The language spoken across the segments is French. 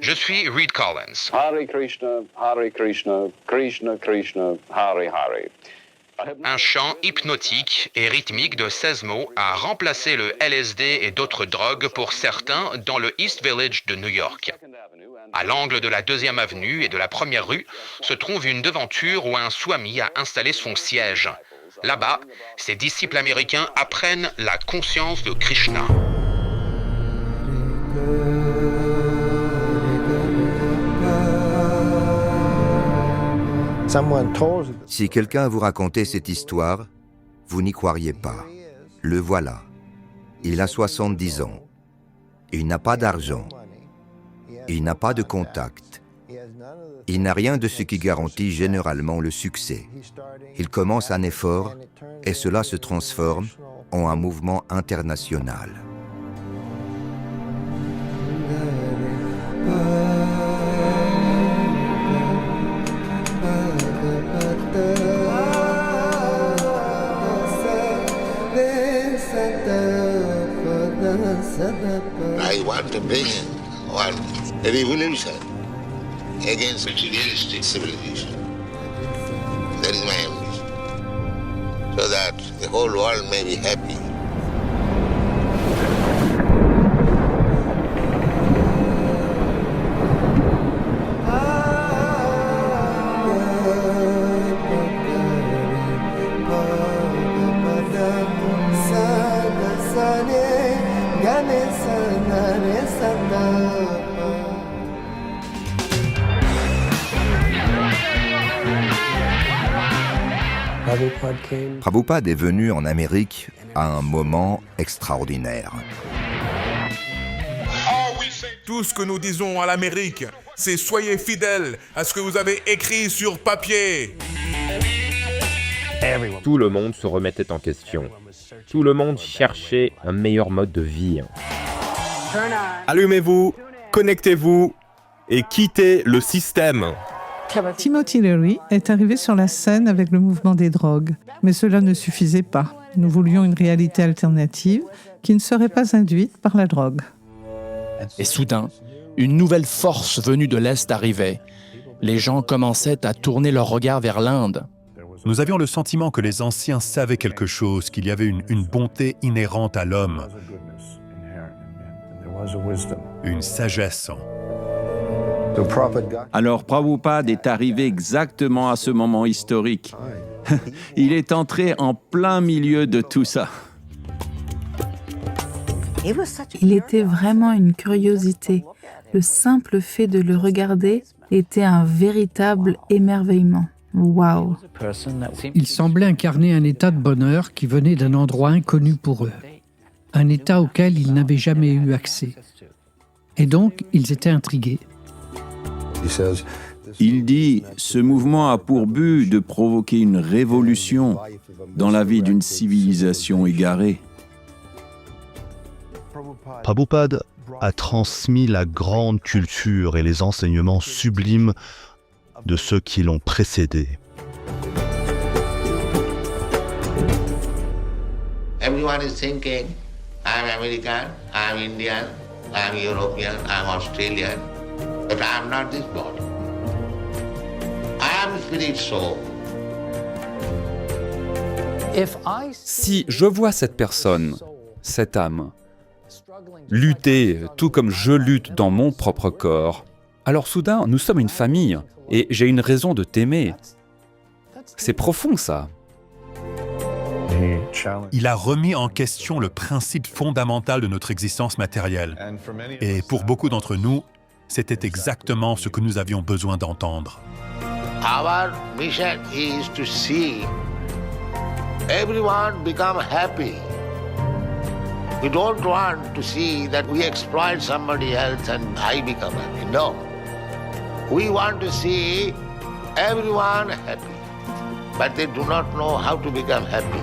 Je suis Reed Collins. Hare Krishna, Hare Krishna, Krishna Krishna, Hare Hare. Un chant hypnotique et rythmique de 16 mots a remplacé le LSD et d'autres drogues pour certains dans le East Village de New York. À l'angle de la 2e avenue et de la 1re rue se trouve une devanture où un swami a installé son siège. Là-bas, ses disciples américains apprennent la conscience de Krishna. Si quelqu'un vous racontait cette histoire, vous n'y croiriez pas. Le voilà. Il a 70 ans. Il n'a pas d'argent. Il n'a pas de contact. Il n'a rien de ce qui garantit généralement le succès. Il commence un effort et cela se transforme en un mouvement international. I want to bring one revolution against materialistic civilization. That is my ambition. So that the whole world may be happy. Prabhupada est venu en Amérique à un moment extraordinaire. Tout ce que nous disons à l'Amérique, c'est soyez fidèles à ce que vous avez écrit sur papier. Tout le monde se remettait en question. Tout le monde cherchait un meilleur mode de vie. Allumez-vous, connectez-vous et quittez le système. Timothy Leary est arrivé sur la scène avec le mouvement des drogues. Mais cela ne suffisait pas. Nous voulions une réalité alternative qui ne serait pas induite par la drogue. Et soudain, une nouvelle force venue de l'Est arrivait. Les gens commençaient à tourner leur regard vers l'Inde. Nous avions le sentiment que les anciens savaient quelque chose, qu'il y avait une bonté inhérente à l'homme, une sagesse. Alors Prabhupada est arrivé exactement à ce moment historique. Il est entré en plein milieu de tout ça. Il était vraiment une curiosité. Le simple fait de le regarder était un véritable émerveillement. Waouh! Il semblait incarner un état de bonheur qui venait d'un endroit inconnu pour eux, un état auquel ils n'avaient jamais eu accès. Et donc, ils étaient intrigués. Il dit « Ce mouvement a pour but de provoquer une révolution dans la vie d'une civilisation égarée. » Prabhupada a transmis la grande culture et les enseignements sublimes de ceux qui l'ont précédé. Everyone is thinking, I'm American, I'm Indian, I'm European, I'm Australian, but I'm not this body. I am spirit soul. Si je vois cette personne, cette âme, lutter tout comme je lutte dans mon propre corps, alors soudain, nous sommes une famille et j'ai une raison de t'aimer. C'est profond, ça. Il a remis en question le principe fondamental de notre existence matérielle. Et pour beaucoup d'entre nous, c'était exactement ce que nous avions besoin d'entendre. Our mission is to see everyone become happy. We don't want to see that we exploit somebody else and I become happy. No. We want to see everyone happy, but they do not know how to become happy.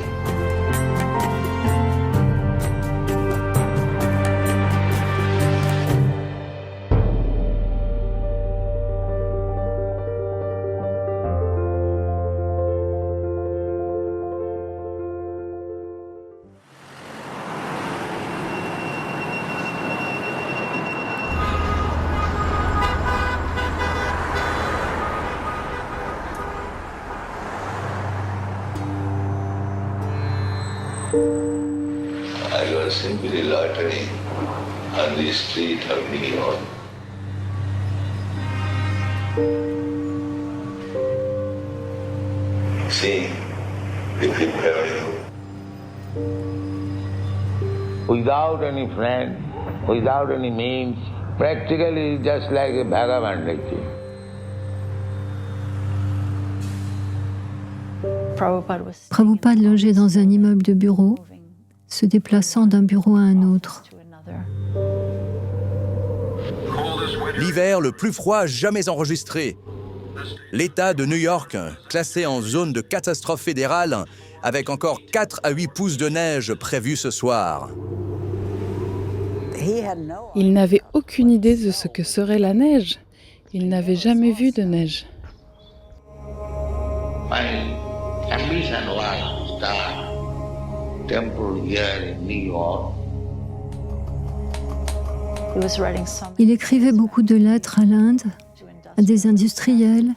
I was simply loitering on the street of New York. See the Fifth Avenue. Without any friend, without any means, practically just like a vagabond actually. Prabhupada logeait dans un immeuble de bureaux, se déplaçant d'un bureau à un autre. L'hiver le plus froid jamais enregistré. L'État de New York, classé en zone de catastrophe fédérale, avec encore 4 à 8 pouces de neige prévus ce soir. Il n'avait aucune idée de ce que serait la neige. Il n'avait jamais vu de neige. My ambition was to start temple here in New York. Il écrivait beaucoup de lettres à l'Inde, à des industriels,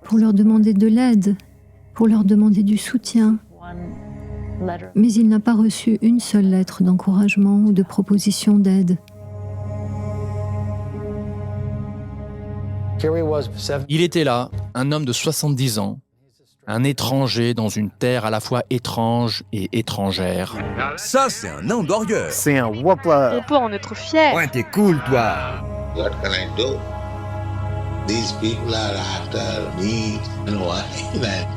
pour leur demander de l'aide, pour leur demander du soutien. Mais il n'a pas reçu une seule lettre d'encouragement ou de proposition d'aide. Il était là, un homme de 70 ans, un étranger dans une terre à la fois étrange et étrangère. Ça, c'est un nain d'orgueil. C'est un whopper. On peut en être fier. Ouais, t'es cool, toi. What can I do? These people are after me and why that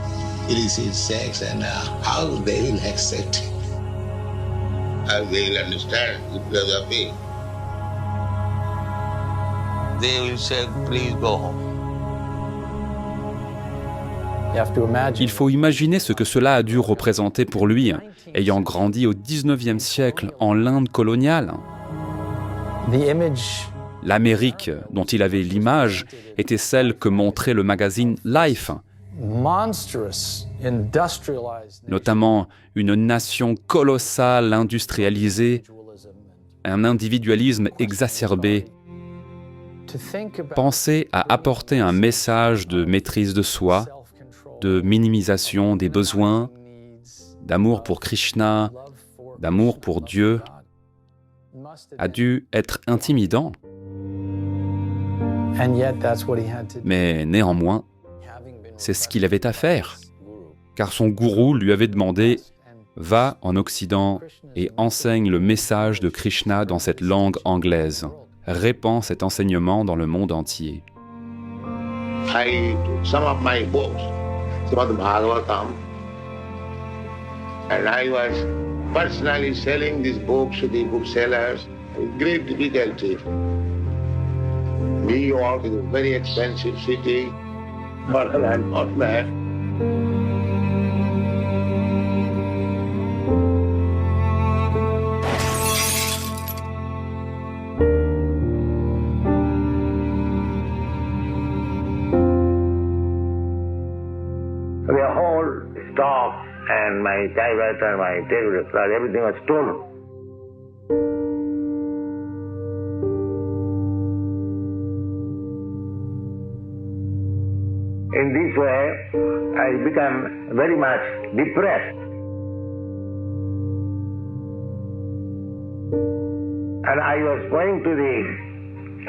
illicit sex and how they will accept it. How they will understand the philosophy. They will say, please go home. Il faut imaginer ce que cela a dû représenter pour lui, ayant grandi au XIXe siècle en l'Inde coloniale. L'Amérique dont il avait l'image était celle que montrait le magazine Life, notamment une nation colossale, industrialisée, un individualisme exacerbé. Penser à apporter un message de maîtrise de soi, de minimisation des besoins, d'amour pour Krishna, d'amour pour Dieu, a dû être intimidant. Mais néanmoins, c'est ce qu'il avait à faire, car son gourou lui avait demandé « Va en Occident et enseigne le message de Krishna dans cette langue anglaise. Répands cet enseignement dans le monde entier. » Some of my books, some of the Bhagavatam, and I was personally selling these books to the booksellers with great difficulty. New York is a very expensive city, but I'm not there. The whole stock and my typewriter, my tape recorder, everything was stolen. In this way, I became very much depressed. And I was going to the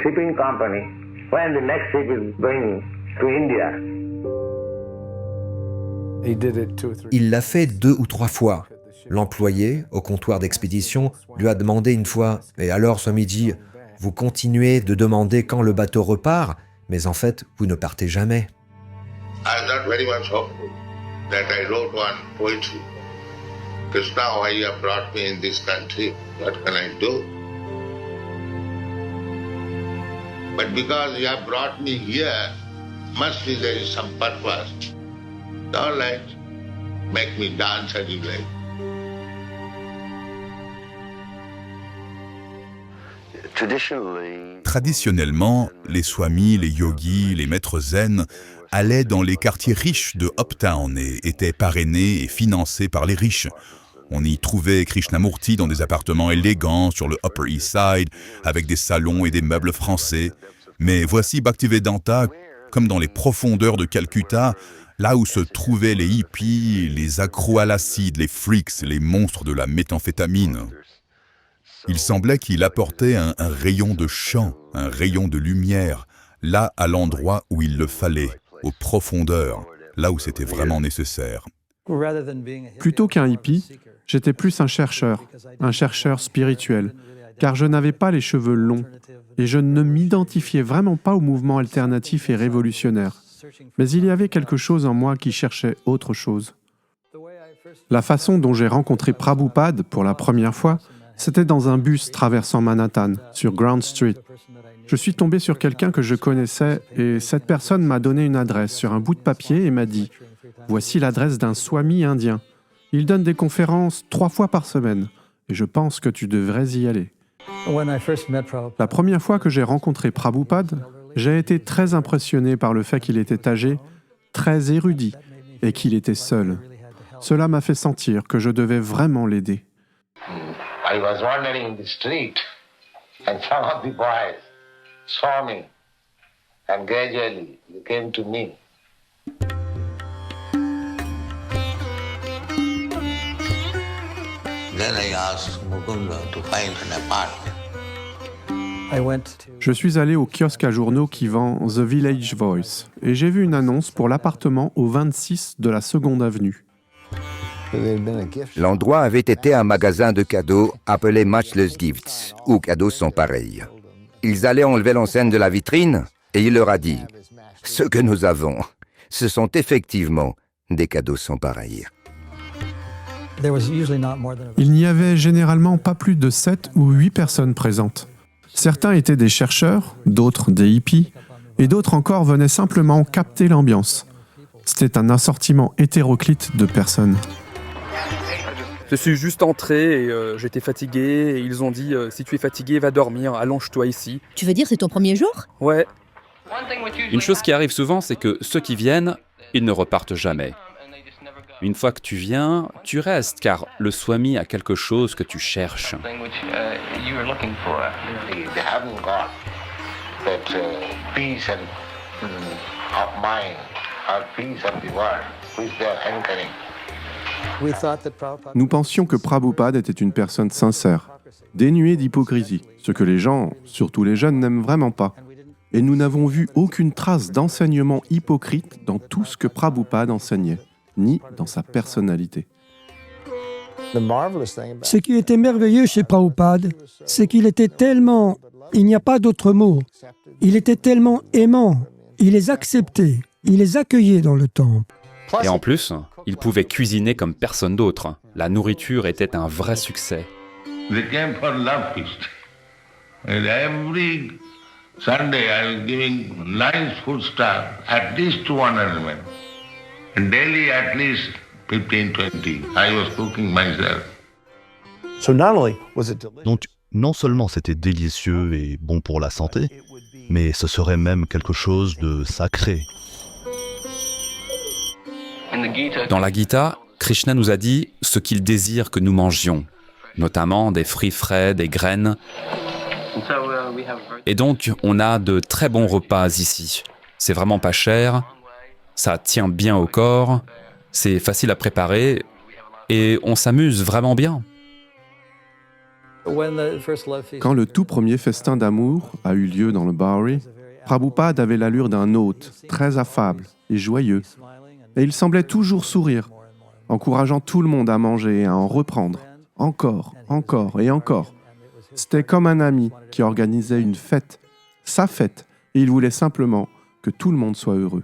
shipping company when the next ship is going to India. Il l'a fait 2 ou 3 fois. L'employé, au comptoir d'expédition, lui a demandé une fois « Et alors, Swamiji, vous continuez de demander quand le bateau repart, mais en fait, vous ne partez jamais. » I was not very much hopeful that I wrote one poetry. Krishna, why you have brought me in this country? What can I do? But because you have brought me here, must be there is some purpose. All right, make me dance as you like. Traditionnellement, les swamis, les yogis, les maîtres zen allaient dans les quartiers riches de Uptown et étaient parrainés et financés par les riches. On y trouvait Krishnamurti dans des appartements élégants sur le Upper East Side, avec des salons et des meubles français. Mais voici Bhaktivedanta, comme dans les profondeurs de Calcutta, là où se trouvaient les hippies, les accros à l'acide, les freaks, les monstres de la méthamphétamine. Il semblait qu'il apportait un rayon de chant, un rayon de lumière, là à l'endroit où il le fallait, aux profondeurs, là où c'était vraiment nécessaire. Plutôt qu'un hippie, j'étais plus un chercheur spirituel, car je n'avais pas les cheveux longs et je ne m'identifiais vraiment pas au mouvement alternatif et révolutionnaire. Mais il y avait quelque chose en moi qui cherchait autre chose. La façon dont j'ai rencontré Prabhupada pour la première fois, c'était dans un bus traversant Manhattan, sur Grand Street. Je suis tombé sur quelqu'un que je connaissais et cette personne m'a donné une adresse sur un bout de papier et m'a dit « Voici l'adresse d'un swami indien. Il donne des conférences 3 fois par semaine et je pense que tu devrais y aller. » La première fois que j'ai rencontré Prabhupada, j'ai été très impressionné par le fait qu'il était âgé, très érudit et qu'il était seul. Cela m'a fait sentir que je devais vraiment l'aider. I was wandering in the street and some of the boys saw me and gradually they came to me. Then I asked Mukunda to find an apartment. Je suis allé au kiosque à journaux qui vend The Village Voice et j'ai vu une annonce pour l'appartement au 26 de la 2e avenue. L'endroit avait été un magasin de cadeaux appelé Matchless Gifts, où cadeaux sont pareils. Ils allaient enlever l'enseigne de la vitrine et il leur a dit « Ce que nous avons, ce sont effectivement des cadeaux sans pareils. » Il n'y avait généralement pas plus de 7 ou 8 personnes présentes. Certains étaient des chercheurs, d'autres des hippies, et d'autres encore venaient simplement capter l'ambiance. C'était un assortiment hétéroclite de personnes. Je suis juste entré et j'étais fatigué et ils ont dit « Si tu es fatigué, va dormir, allonge-toi ici. » Tu veux dire c'est ton premier jour? Ouais. Une chose qui arrive souvent, c'est que ceux qui viennent, ils ne repartent jamais. Une fois que tu viens, tu restes, car le swami a quelque chose que tu cherches. They haven't got that peace and of mind or peace of the world which they are anchoring. Nous pensions que Prabhupada était une personne sincère, dénuée d'hypocrisie, ce que les gens, surtout les jeunes, n'aiment vraiment pas. Et nous n'avons vu aucune trace d'enseignement hypocrite dans tout ce que Prabhupada enseignait, ni dans sa personnalité. Ce qui était merveilleux chez Prabhupada, c'est qu'il était tellement... Il n'y a pas d'autre mot. Il était tellement aimant. Il les acceptait. Il les accueillait dans le temple. Et en plus, il pouvait cuisiner comme personne d'autre. La nourriture était un vrai succès. They came for love feast. And every Sunday I was giving nice food stuff, at least 200 men. And daily at least 15, 20. I was cooking myself. Donc, non seulement c'était délicieux et bon pour la santé, mais ce serait même quelque chose de sacré. Dans la Gita, Krishna nous a dit ce qu'il désire que nous mangions, notamment des fruits frais, des graines. Et donc, on a de très bons repas ici. C'est vraiment pas cher, ça tient bien au corps, c'est facile à préparer et on s'amuse vraiment bien. Quand le tout premier festin d'amour a eu lieu dans le Bowery, Prabhupada avait l'allure d'un hôte, très affable et joyeux. Et il semblait toujours sourire, encourageant tout le monde à manger et à en reprendre, encore, encore et encore. C'était comme un ami qui organisait une fête, sa fête, et il voulait simplement que tout le monde soit heureux.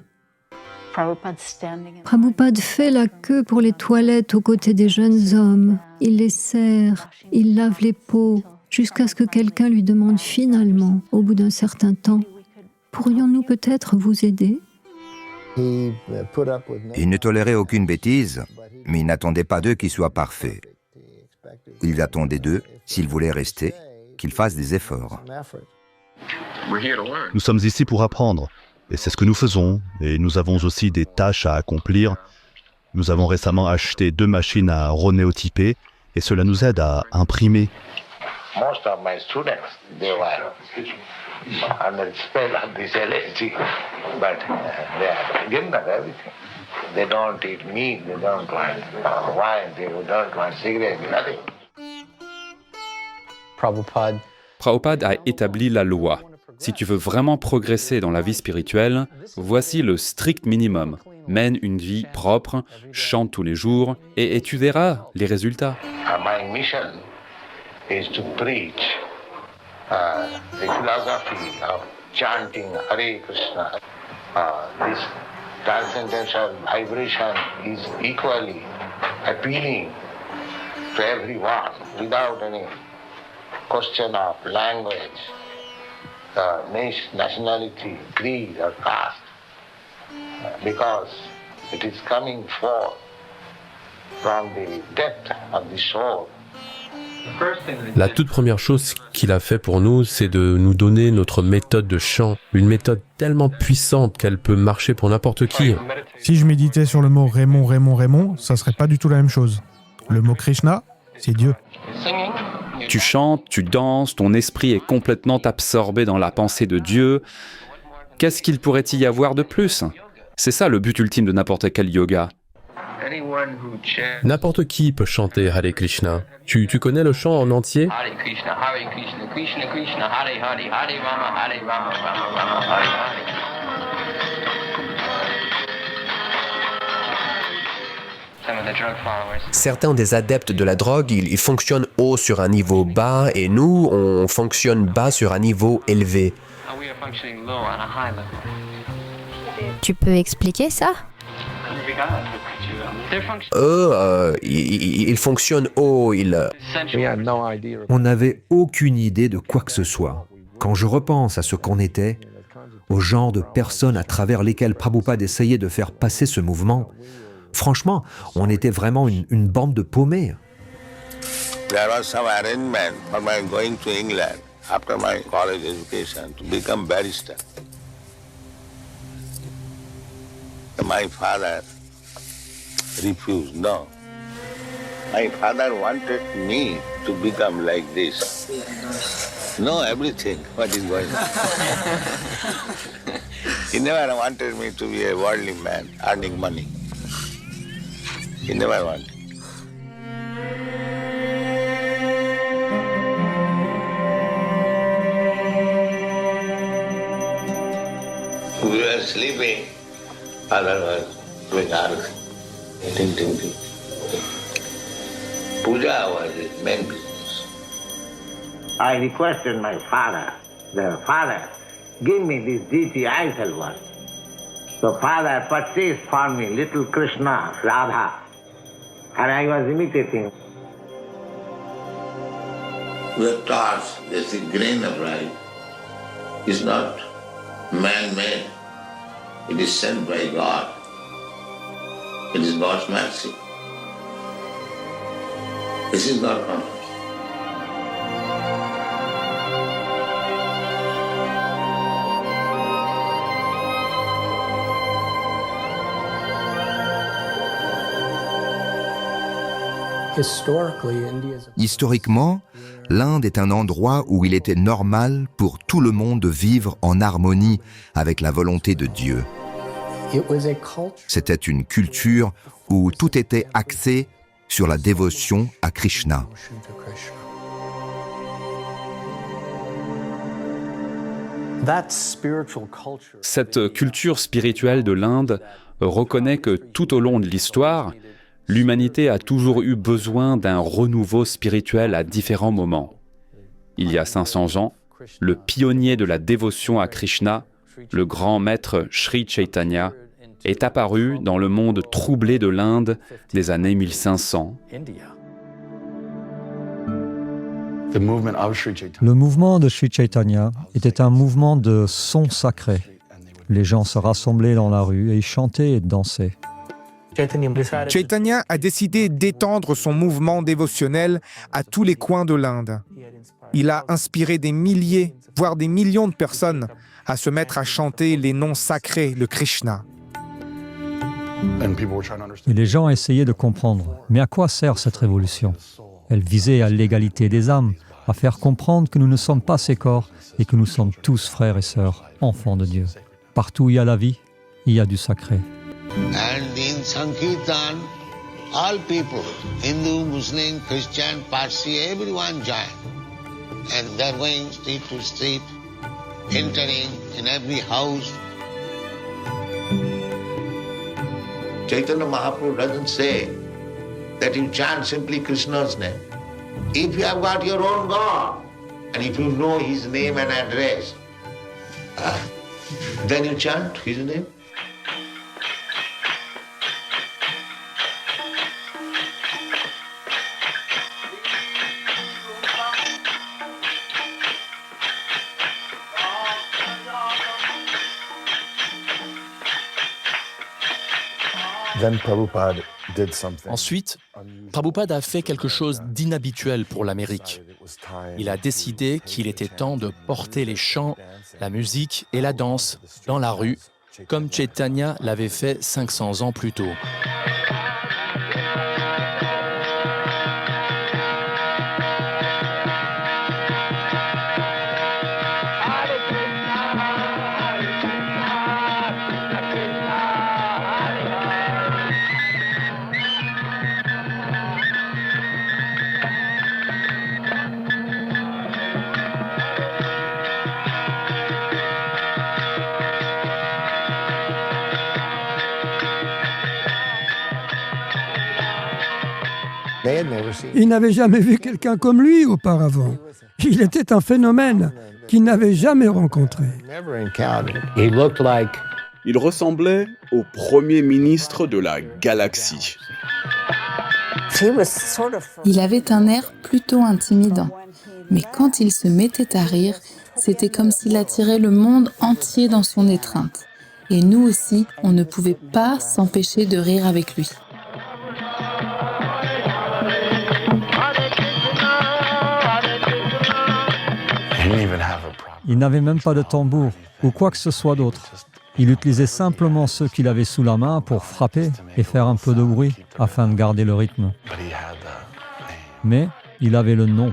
Prabhupada fait la queue pour les toilettes aux côtés des jeunes hommes. Il les sert, il lave les pots, jusqu'à ce que quelqu'un lui demande finalement, au bout d'un certain temps, « Pourrions-nous peut-être vous aider ?» Il ne tolérait aucune bêtise, mais il n'attendait pas d'eux qu'ils soient parfaits. Il attendait d'eux, s'ils voulaient rester, qu'ils fassent des efforts. Nous sommes ici pour apprendre, et c'est ce que nous faisons, et nous avons aussi des tâches à accomplir. Nous avons récemment acheté 2 machines à ronéotyper, et cela nous aide à imprimer. Most of my students, they were under the spell of this LSD, but they are given up everything. They don't eat meat, they don't want wine, they don't want cigarettes, nothing. Prabhupada a établi la loi. Si tu veux vraiment progresser dans la vie spirituelle, voici le strict minimum. Mène une vie propre, chante tous les jours, et tu verras les résultats. My mission is to preach the philosophy of chanting Hare Krishna. This transcendental vibration is equally appealing to everyone without any question of language, nationality, creed or caste, because it is coming forth from the depth of the soul. La toute première chose qu'il a fait pour nous, c'est de nous donner notre méthode de chant, une méthode tellement puissante qu'elle peut marcher pour n'importe qui. Si je méditais sur le mot Raymond, Raymond, Raymond, ça serait pas du tout la même chose. Le mot Krishna, c'est Dieu. Tu chantes, tu danses, ton esprit est complètement absorbé dans la pensée de Dieu. Qu'est-ce qu'il pourrait y avoir de plus? C'est ça le but ultime de n'importe quel yoga. N'importe qui peut chanter Hare Krishna. Tu connais le chant en entier? Hare Krishna, Krishna Krishna, Hare Hare, Hare Rama, Rama, Hare Hare. Certains des adeptes de la drogue, ils fonctionnent haut sur un niveau bas et nous, on fonctionne bas sur un niveau élevé. Tu peux expliquer ça? Eux, ils fonctionnent haut, On n'avait aucune idée de quoi que ce soit. Quand je repense à ce qu'on était, au genre de personnes à travers lesquelles Prabhupada essayait de faire passer ce mouvement, franchement, on était vraiment une bande de paumés. There was some arrangement for my going to England after my college education to become barrister. My father refused. No. My father wanted me to become like this. Know everything, what is going on. He never wanted me to be a worldly man, earning money. He never wanted. We were sleeping. Father was doing arati. Ting, ting, ting. Puja was his main business. I requested my father, Father, give me this deity I shall worship. So father purchased for me little Krishna, Radha, and I was imitating. We are taught that the grain of rice is not man-made. It is sent by God. It is God's mercy. This is not conscious. Historiquement, l'Inde est un endroit où il était normal pour tout le monde de vivre en harmonie avec la volonté de Dieu. C'était une culture où tout était axé sur la dévotion à Krishna. Cette culture spirituelle de l'Inde reconnaît que tout au long de l'histoire, l'humanité a toujours eu besoin d'un renouveau spirituel à différents moments. Il y a 500 ans, le pionnier de la dévotion à Krishna, le grand maître Sri Chaitanya, est apparu dans le monde troublé de l'Inde des années 1500. Le mouvement de Sri Chaitanya était un mouvement de sons sacrés. Les gens se rassemblaient dans la rue et ils chantaient et dansaient. Chaitanya a décidé d'étendre son mouvement dévotionnel à tous les coins de l'Inde. Il a inspiré des milliers, voire des millions de personnes à se mettre à chanter les noms sacrés de Krishna. Et les gens essayaient de comprendre. Mais à quoi sert cette révolution? Elle visait à l'égalité des âmes, à faire comprendre que nous ne sommes pas ces corps et que nous sommes tous frères et sœurs, enfants de Dieu. Partout où il y a la vie, il y a du sacré. And in in Sankirtan, all people, Hindu, Muslim, Christian, Parsi, everyone join. And they're going street to street, entering in every house. Chaitanya Mahaprabhu doesn't say that you chant simply Krishna's name. If you have got your own God, and if you know his name and address, then you chant his name. Ensuite, Prabhupada a fait quelque chose d'inhabituel pour l'Amérique. Il a décidé qu'il était temps de porter les chants, la musique et la danse dans la rue, comme Chaitanya l'avait fait 500 ans plus tôt. Ils n'avaient jamais vu quelqu'un comme lui auparavant. Il était un phénomène qu'ils n'avaient jamais rencontré. Il ressemblait au premier ministre de la galaxie. Il avait un air plutôt intimidant, mais quand il se mettait à rire, c'était comme s'il attirait le monde entier dans son étreinte. Et nous aussi, on ne pouvait pas s'empêcher de rire avec lui. Il n'avait même pas de tambour ou quoi que ce soit d'autre. Il utilisait simplement ceux qu'il avait sous la main pour frapper et faire un peu de bruit afin de garder le rythme. Mais il avait le nom.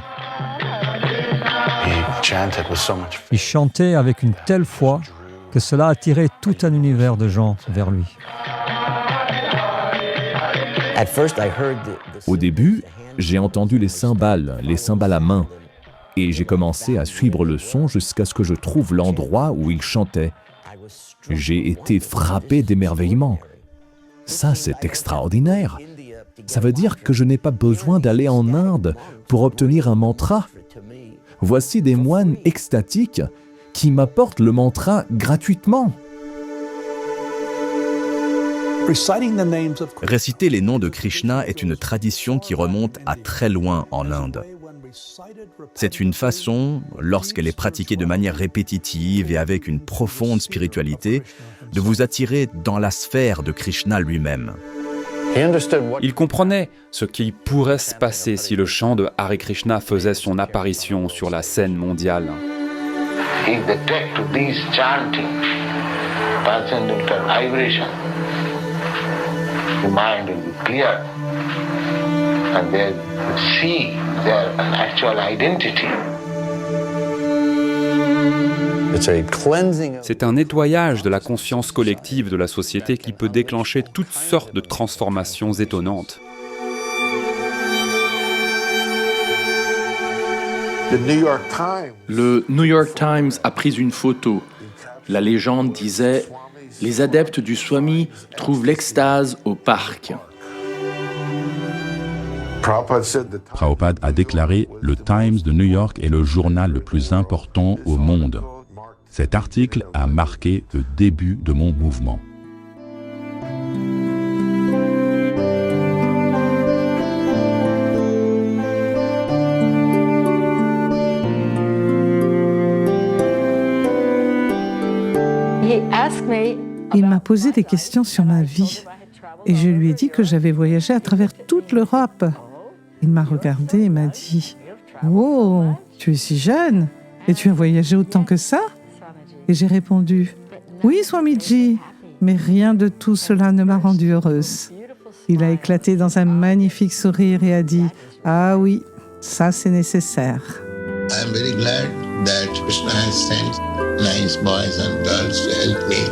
Il chantait avec une telle foi que cela attirait tout un univers de gens vers lui. Au début, j'ai entendu les cymbales à main, et j'ai commencé à suivre le son jusqu'à ce que je trouve l'endroit où il chantait. J'ai été frappé d'émerveillement. Ça, c'est extraordinaire. Ça veut dire que je n'ai pas besoin d'aller en Inde pour obtenir un mantra. Voici des moines extatiques qui m'apportent le mantra gratuitement. Réciter les noms de Krishna est une tradition qui remonte à très loin en Inde. C'est une façon, lorsqu'elle est pratiquée de manière répétitive et avec une profonde spiritualité, de vous attirer dans la sphère de Krishna lui-même. Il comprenait ce qui pourrait se passer si le chant de Hare Krishna faisait son apparition sur la scène mondiale. If they take to these chanting, transcendental vibration, the mind will be clear and they will see their actual identity. C'est un nettoyage de la conscience collective de la société qui peut déclencher toutes sortes de transformations étonnantes. Le New York Times a pris une photo. La légende disait « Les adeptes du Swami trouvent l'extase au parc ». Prabhupada a déclaré « Le Times de New York est le journal le plus important au monde ». Cet article a marqué le début de mon mouvement. Il m'a posé des questions sur ma vie et je lui ai dit que j'avais voyagé à travers toute l'Europe. Il m'a regardé et m'a dit « Oh, tu es si jeune et tu as voyagé autant que ça ?» Et j'ai répondu « Oui, Swamiji, mais rien de tout cela ne m'a rendue heureuse. » Il a éclaté dans un magnifique sourire et a dit « Ah oui, ça c'est nécessaire. » I am very glad that Krishna has sent nice boys and girls to help me.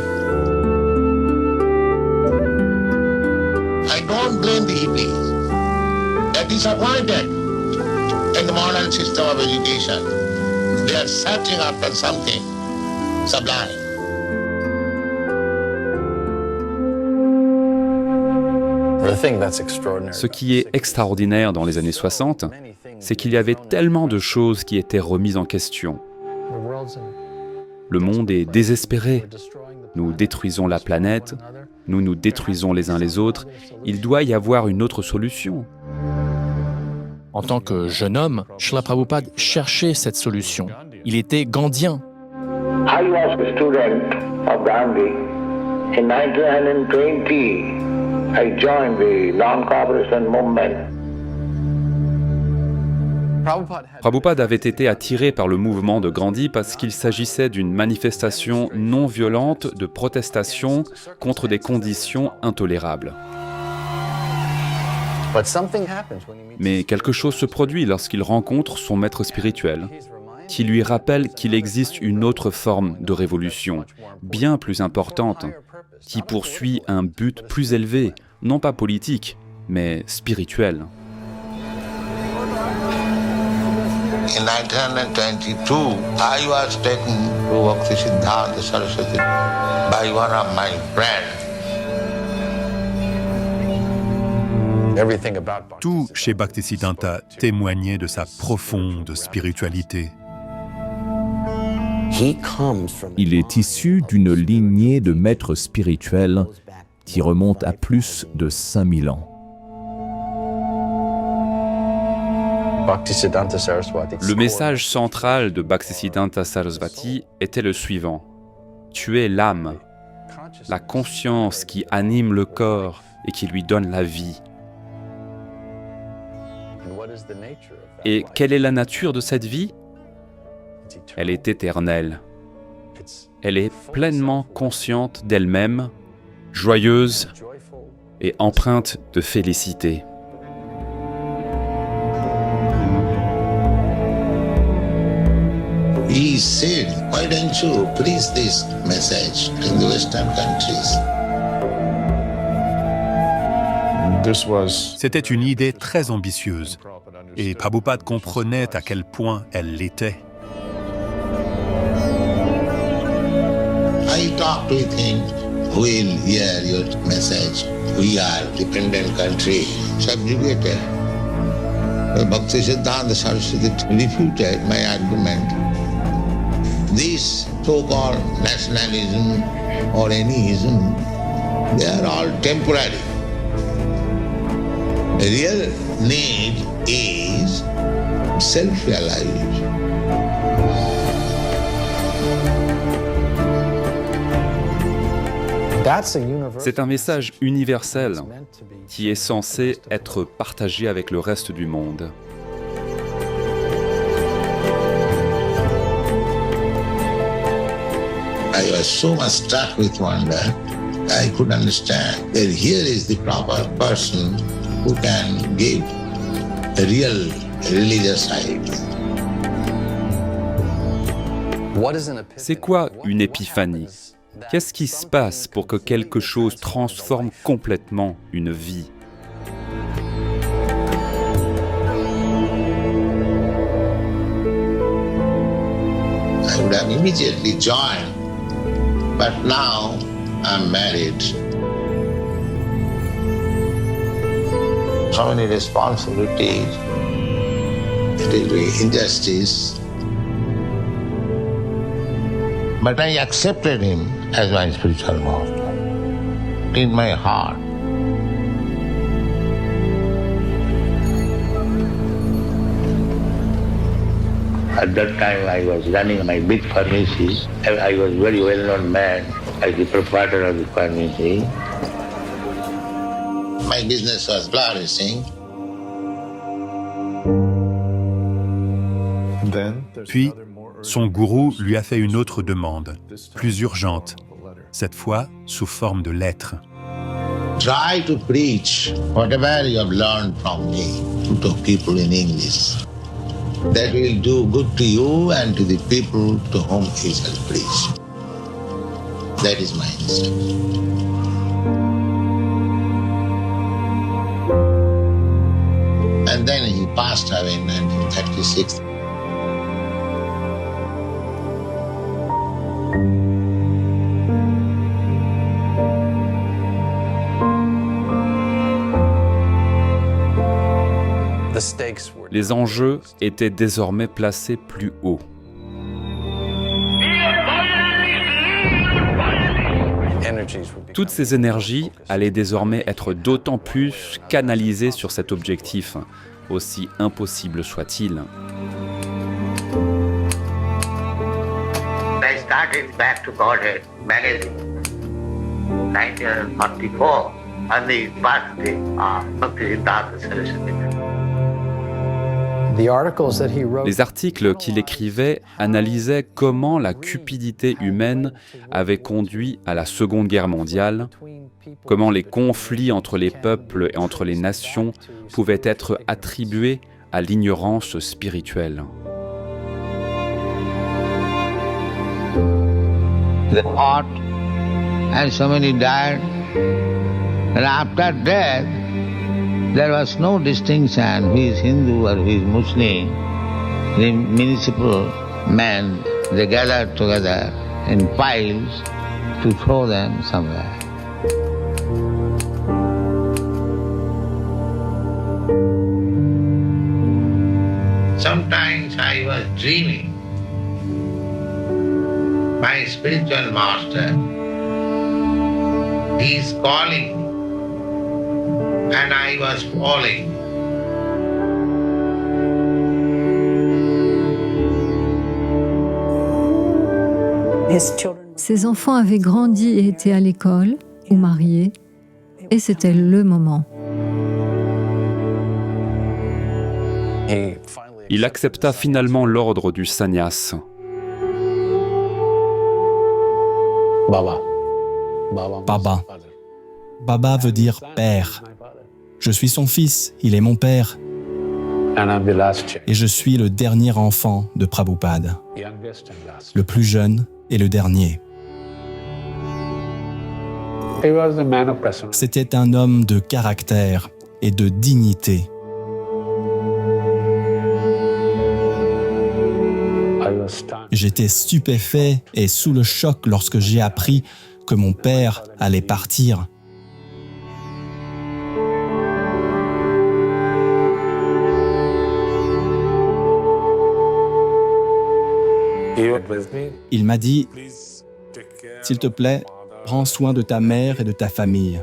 I don't blame the hippies. They're disappointed in the modern system of education. They are searching after something sublime. Ce qui est extraordinaire dans les années 60, c'est qu'il y avait tellement de choses qui étaient remises en question. Le monde est désespéré. Nous détruisons la planète, nous nous détruisons les uns les autres. Il doit y avoir une autre solution. En tant que jeune homme, Srila Prabhupada cherchait cette solution. Il était gandhien. I was a student of Gandhi. In 1920, I joined the non-cooperation movement. Prabhupada avait été attiré par le mouvement de Gandhi parce qu'il s'agissait d'une manifestation non violente de protestation contre des conditions intolérables. Mais quelque chose se produit lorsqu'il rencontre son maître spirituel, qui lui rappelle qu'il existe une autre forme de révolution, bien plus importante, qui poursuit un but plus élevé, non pas politique, mais spirituel. In 1922, I was taken to Bhaktisiddhanta Saraswati by one of my friends. Tout chez Bhaktisiddhanta témoignait de sa profonde spiritualité. Il est issu d'une lignée de maîtres spirituels qui remonte à plus de 5000 ans. Le message central de Bhaktisiddhanta Sarasvati était le suivant. Tu es l'âme, la conscience qui anime le corps et qui lui donne la vie. Et quelle est la nature de cette vie ? Elle est éternelle. Elle est pleinement consciente d'elle-même, joyeuse et empreinte de félicité. He said, why don't you preach this message in the Western countries? C'était une idée très ambitieuse, et Prabhupada comprenait à quel point elle l'était. I talked with him, we'll hear your message. We are dependent country, subjugated. Bhaktisiddhanta Saraswati refuted my argument. This so-called nationalism or any ism, they are all temporary. The real need is self-realization. C'est un message universel qui est censé être partagé avec le reste du monde. I was so much struck with wonder, I could understand that here is the proper person who can give a real religious idea. C'est quoi une épiphanie ? Qu'est-ce qui se passe pour que quelque chose transforme complètement une vie ? I would have immediately joined, but now I'm married. So many responsibilities, it will be injustice. But I accepted him as my spiritual master in my heart. At that time, I was running my big pharmacy. I was a very well-known man as the proprietor of the pharmacy. My business was flourishing. Puis, son gourou lui a fait une autre demande, plus urgente, cette fois sous forme de lettre. Try to preach whatever you have learned from me to people in English. That will do good to you and to the people to whom he shall preach. That is my instruction. passed away in 1936. Les enjeux étaient désormais placés plus haut. Toutes ces énergies allaient désormais être d'autant plus canalisées sur cet objectif, aussi impossible soit-il. I started Back to Godhead magazine, 1944, on the birthday of Bhaktisiddhanta Saraswati. Les articles qu'il écrivait analysaient comment la cupidité humaine avait conduit à la Seconde Guerre mondiale, comment les conflits entre les peuples et entre les nations pouvaient être attribués à l'ignorance spirituelle. The hot and so many died, and after death, there was no distinction who is Hindu or who is Muslim. The municipal men, they gathered together in piles to throw them somewhere. Sometimes I was dreaming. My spiritual master, he is calling me. And I was falling. Ses enfants avaient grandi et étaient à l'école ou mariés, et c'était le moment. Il accepta finalement l'ordre du sannyas. Baba. Baba veut dire père. Je suis son fils, il est mon père. Et je suis le dernier enfant de Prabhupada. Le plus jeune et le dernier. C'était un homme de caractère et de dignité. J'étais stupéfait et sous le choc lorsque j'ai appris que mon père allait partir. Il m'a dit, « S'il te plaît, prends soin de ta mère et de ta famille. »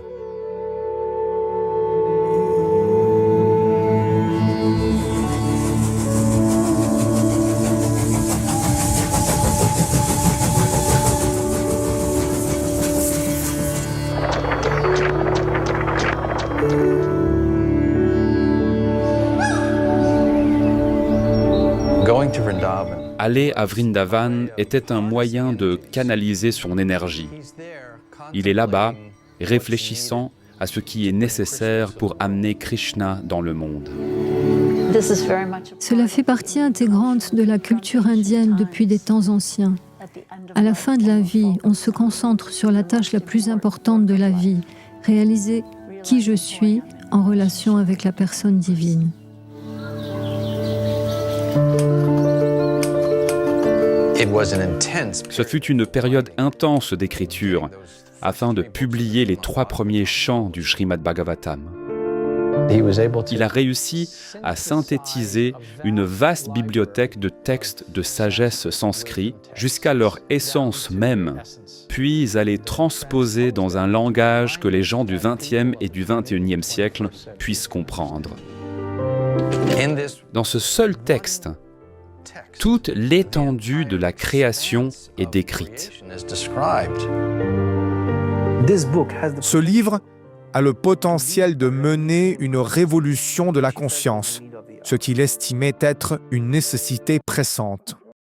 Aller à Vrindavan était un moyen de canaliser son énergie. Il est là-bas, réfléchissant à ce qui est nécessaire pour amener Krishna dans le monde. Cela fait partie intégrante de la culture indienne depuis des temps anciens. À la fin de la vie, on se concentre sur la tâche la plus importante de la vie, réaliser qui je suis en relation avec la personne divine. Ce fut une période intense d'écriture, afin de publier les 3 premiers chants du Srimad Bhagavatam. Il a réussi à synthétiser une vaste bibliothèque de textes de sagesse sanskrit jusqu'à leur essence même, puis à les transposer dans un langage que les gens du XXe et du XXIe siècle puissent comprendre. Dans ce seul texte, toute l'étendue de la création est décrite. Ce livre a le potentiel de mener une révolution de la conscience, ce qu'il estimait être une nécessité pressante.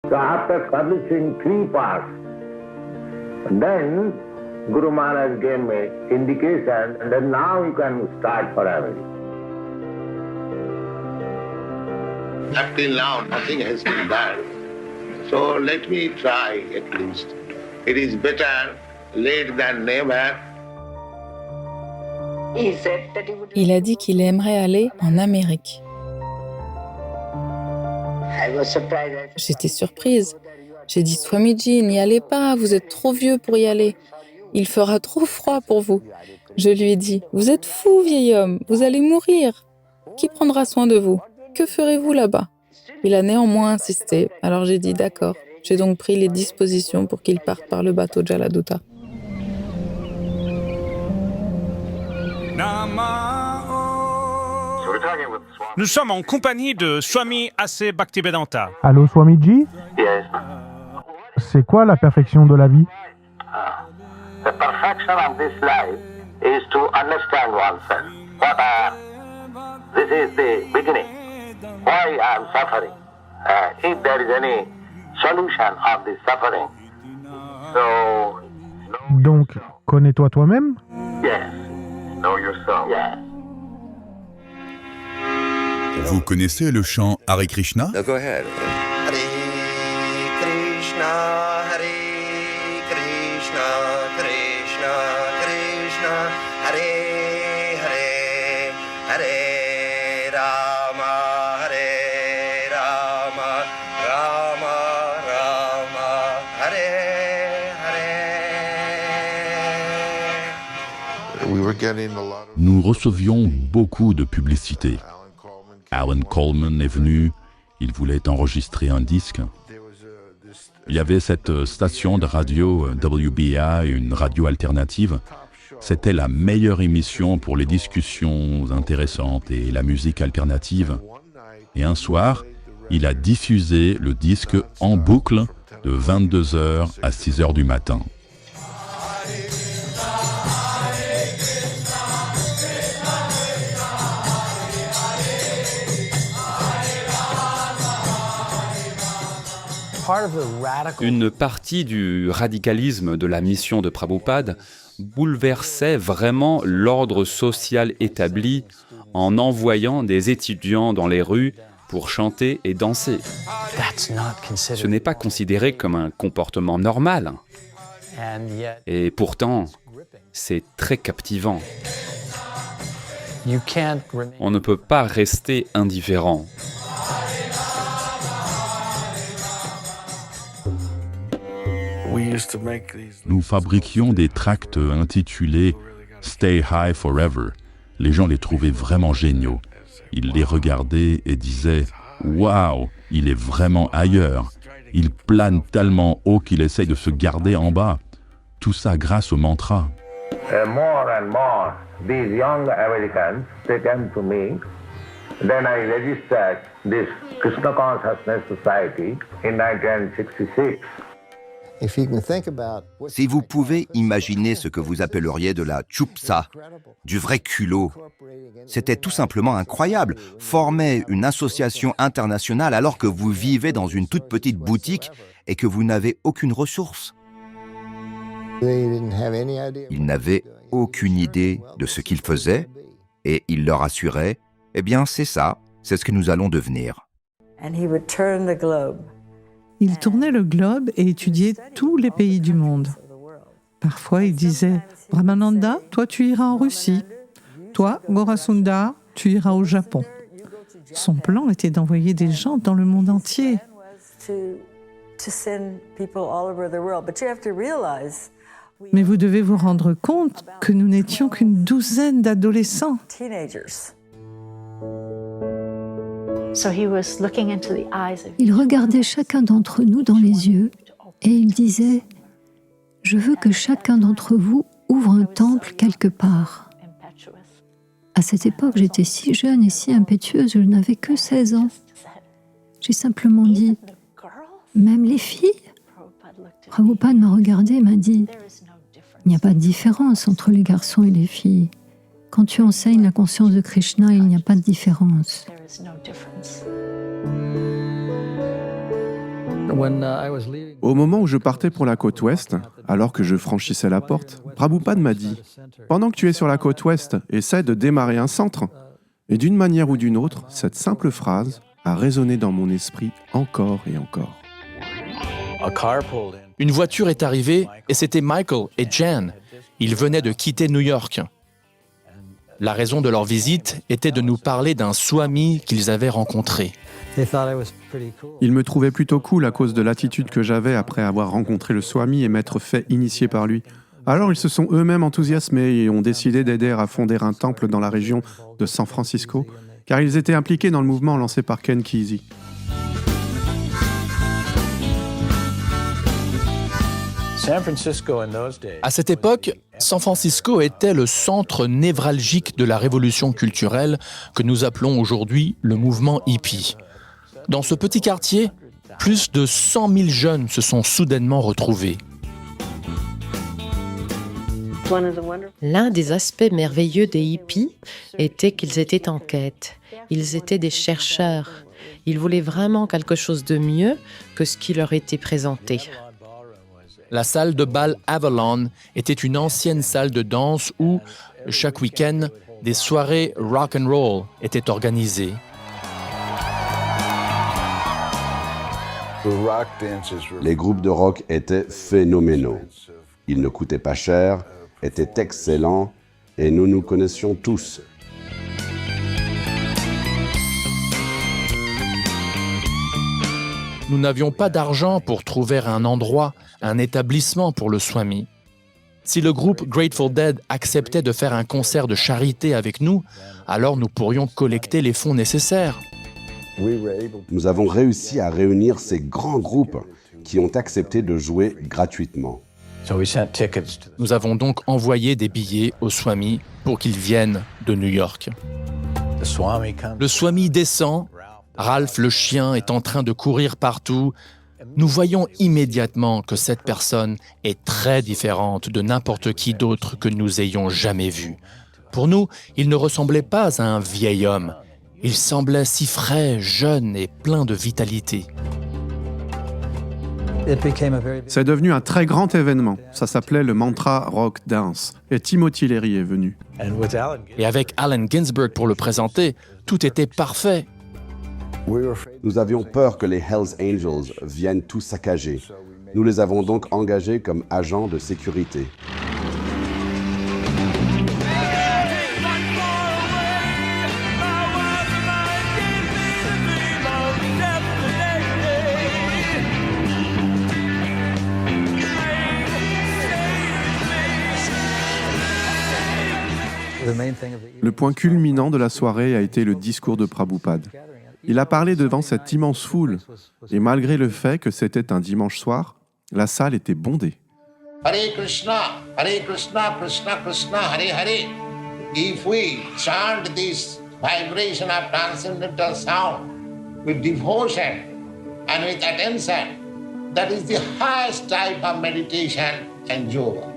So after publishing 3 parts, then Guru Maharaj gave me indication, and then now you can start forever. Up till now, nothing has been done. So let me try at least. It is better late than never. Il a dit qu'il aimerait aller en Amérique. J'étais surprise. J'ai dit, Swamiji, n'y allez pas, vous êtes trop vieux pour y aller. Il fera trop froid pour vous. Je lui ai dit, vous êtes fou, vieil homme, vous allez mourir. Qui prendra soin de vous? Que ferez-vous là-bas? Il a néanmoins insisté, alors j'ai dit, d'accord. J'ai donc pris les dispositions pour qu'il parte par le bateau Jaladutta. Nous sommes en compagnie de Swami A.C. Bhaktivedanta. Allô, Swamiji? Yes. C'est quoi la perfection de la vie? The perfection of this life is to understand oneself. What I am. This is the beginning. Why I am suffering. If there is any solution of this suffering. So. Donc, connais-toi toi-même? Yes. Know yourself. Yes. Vous connaissez le chant Hare Krishna? Go ahead. Hare Krishna, Hare Krishna, Krishna Krishna, Hare Hare, Hare Rama, Hare Rama, Rama Rama, Hare Hare. Nous recevions beaucoup de publicité. Alan Coleman est venu, il voulait enregistrer un disque. Il y avait cette station de radio WBI, une radio alternative. C'était la meilleure émission pour les discussions intéressantes et la musique alternative. Et un soir, il a diffusé le disque en boucle de 22h à 6h du matin. Une partie du radicalisme de la mission de Prabhupada bouleversait vraiment l'ordre social établi en envoyant des étudiants dans les rues pour chanter et danser. Ce n'est pas considéré comme un comportement normal. Et pourtant, c'est très captivant. On ne peut pas rester indifférent. Nous fabriquions des tracts intitulés « Stay High Forever ». Les gens les trouvaient vraiment géniaux. Ils les regardaient et disaient « Waouh, il est vraiment ailleurs. Il plane tellement haut qu'il essaye de se garder en bas. » Tout ça grâce au mantra. More and more, these young Americans, they came to me. Then I registered this Krishna Consciousness Society in 1966. Si vous pouvez imaginer ce que vous appelleriez de la tchoupsa, du vrai culot, c'était tout simplement incroyable. Former une association internationale alors que vous vivez dans une toute petite boutique et que vous n'avez aucune ressource. Ils n'avaient aucune idée de ce qu'ils faisaient et il leur assurait « Eh bien, c'est ça, c'est ce que nous allons devenir. » Il tournait le globe et étudiait tous les pays du monde. Parfois, il disait « Brahmananda, toi tu iras en Russie. Toi, Gorasundar, tu iras au Japon. » Son plan était d'envoyer des gens dans le monde entier. Mais vous devez vous rendre compte que nous n'étions qu'une douzaine d'adolescents. Il regardait chacun d'entre nous dans les yeux et il disait « Je veux que chacun d'entre vous ouvre un temple quelque part. » À cette époque, j'étais si jeune et si impétueuse, je n'avais que 16 ans. J'ai simplement dit « Même les filles ?» Prabhupada m'a regardé et m'a dit « Il n'y a pas de différence entre les garçons et les filles. Quand tu enseignes la conscience de Krishna, il n'y a pas de différence. » Au moment où je partais pour la côte ouest, alors que je franchissais la porte, Prabhupada m'a dit « Pendant que tu es sur la côte ouest, essaie de démarrer un centre. » Et d'une manière ou d'une autre, cette simple phrase a résonné dans mon esprit encore et encore. Une voiture est arrivée et c'était Michael et Jan. Ils venaient de quitter New York. La raison de leur visite était de nous parler d'un swami qu'ils avaient rencontré. Ils me trouvaient plutôt cool à cause de l'attitude que j'avais après avoir rencontré le Swami et m'être fait initier par lui. Alors ils se sont eux-mêmes enthousiasmés et ont décidé d'aider à fonder un temple dans la région de San Francisco, car ils étaient impliqués dans le mouvement lancé par Ken Kesey. À cette époque, San Francisco était le centre névralgique de la révolution culturelle que nous appelons aujourd'hui le mouvement hippie. Dans ce petit quartier, plus de 100 000 jeunes se sont soudainement retrouvés. L'un des aspects merveilleux des hippies était qu'ils étaient en quête. Ils étaient des chercheurs. Ils voulaient vraiment quelque chose de mieux que ce qui leur était présenté. La salle de bal Avalon était une ancienne salle de danse où, chaque week-end, des soirées rock and roll étaient organisées. Les groupes de rock étaient phénoménaux. Ils ne coûtaient pas cher, étaient excellents et nous nous connaissions tous. Nous n'avions pas d'argent pour trouver un endroit, un établissement pour le swami. Si le groupe Grateful Dead acceptait de faire un concert de charité avec nous, alors nous pourrions collecter les fonds nécessaires. Nous avons réussi à réunir ces grands groupes qui ont accepté de jouer gratuitement. Nous avons donc envoyé des billets au swami pour qu'il vienne de New York. Le swami descend, Ralph le chien est en train de courir partout. Nous voyons immédiatement que cette personne est très différente de n'importe qui d'autre que nous ayons jamais vu. Pour nous, il ne ressemblait pas à un vieil homme. Il semblait si frais, jeune et plein de vitalité. C'est devenu un très grand événement. Ça s'appelait le Mantra Rock Dance. Et Timothy Leary est venu. Et avec Allen Ginsberg pour le présenter, tout était parfait. Nous avions peur que les Hells Angels viennent tout saccager. Nous les avons donc engagés comme agents de sécurité. Le point culminant de la soirée a été le discours de Prabhupada. Il a parlé devant cette immense foule, et malgré le fait que c'était un dimanche soir, la salle était bondée. Hare Krishna, Krishna Krishna, Hare Hare. If we chant this vibration of transcendental sound with devotion and with attention, that is the highest type of meditation and yoga.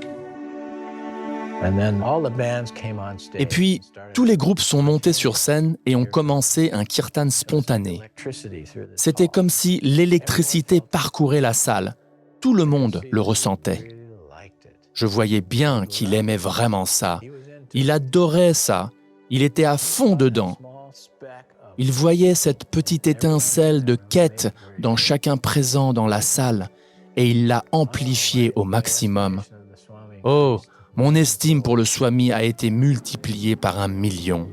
Et puis, tous les groupes sont montés sur scène et ont commencé un kirtan spontané. C'était comme si l'électricité parcourait la salle. Tout le monde le ressentait. Je voyais bien qu'il aimait vraiment ça. Il adorait ça. Il était à fond dedans. Il voyait cette petite étincelle de quête dans chacun présent dans la salle et il l'a amplifiée au maximum. Oh! Mon estime pour le swami a été multipliée par 1 million.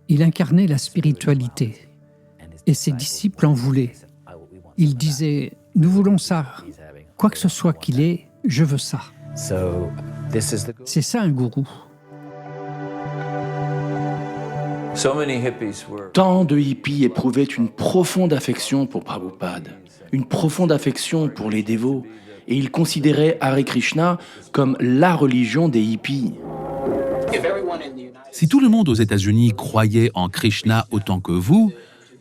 Il incarnait la spiritualité et ses disciples en voulaient. Il disait « Nous voulons ça. Quoi que ce soit qu'il ait, je veux ça. » C'est ça un gourou. Tant de hippies éprouvaient une profonde affection pour Prabhupada, une profonde affection pour les dévots, et ils considéraient Hare Krishna comme la religion des hippies. Si tout le monde aux États-Unis croyait en Krishna autant que vous,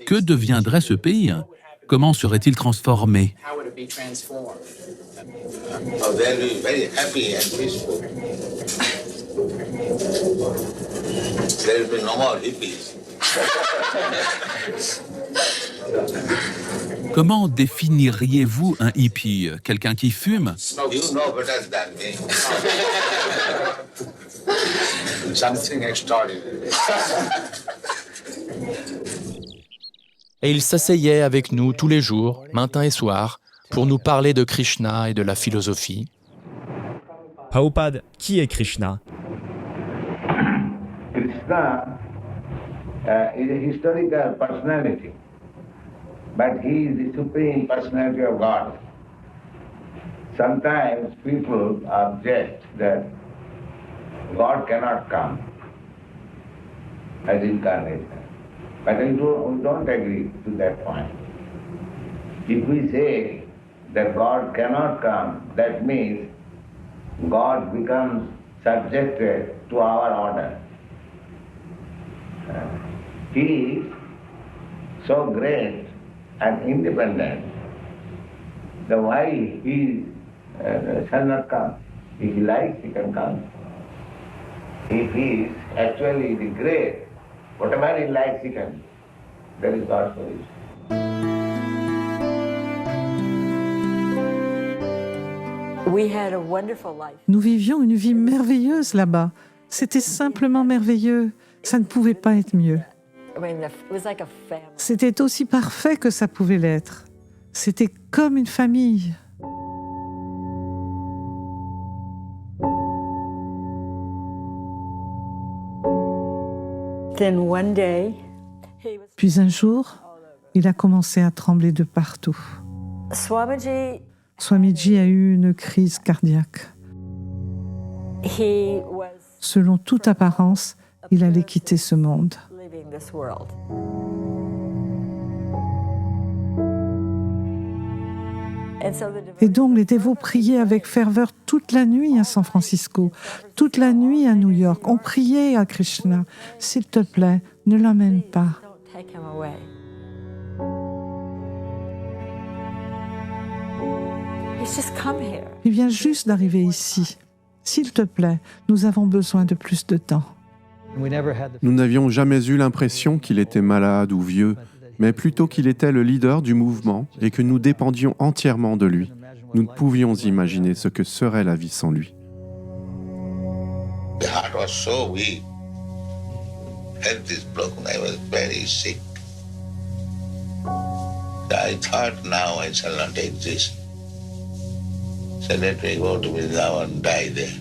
que deviendrait ce pays? Comment serait-il transformé? There will be no more hippies. Comment définiriez-vous un hippie? Quelqu'un qui fume? You know better than me. Something extraordinary. Et il s'asseyait avec nous tous les jours, matin et soir, pour nous parler de Krishna et de la philosophie. Prabhupada, qui est Krishna? Krishna is a historical personality, but he is the supreme personality of God. Sometimes people object that God cannot come as incarnation, but we don't agree to that point. If we say that God cannot come, that means God becomes subjected to our order. He is so great and independent, then why he shall not come? If he likes, he can come. If he is actually the great, whatever he likes, he can do. That is God's solution. Nous vivions une vie merveilleuse là-bas. C'était simplement merveilleux. Ça ne pouvait pas être mieux. C'était aussi parfait que ça pouvait l'être. C'était comme une famille. Puis un jour, il a commencé à trembler de partout. Swamiji a eu une crise cardiaque. Selon toute apparence, il allait quitter ce monde. Et donc les dévots priaient avec ferveur toute la nuit à San Francisco, toute la nuit à New York. On priait à Krishna, s'il te plaît, ne l'emmène pas. Il vient juste d'arriver ici. S'il te plaît, nous avons besoin de plus de temps. Nous n'avions jamais eu l'impression qu'il était malade ou vieux, mais plutôt qu'il était le leader du mouvement et que nous dépendions entièrement de lui. Nous ne pouvions imaginer ce que serait la vie sans lui. The heart was so weak. Health is broken. I was very sick. I thought now I shall not exist. So let me go to Vrindavan and die there.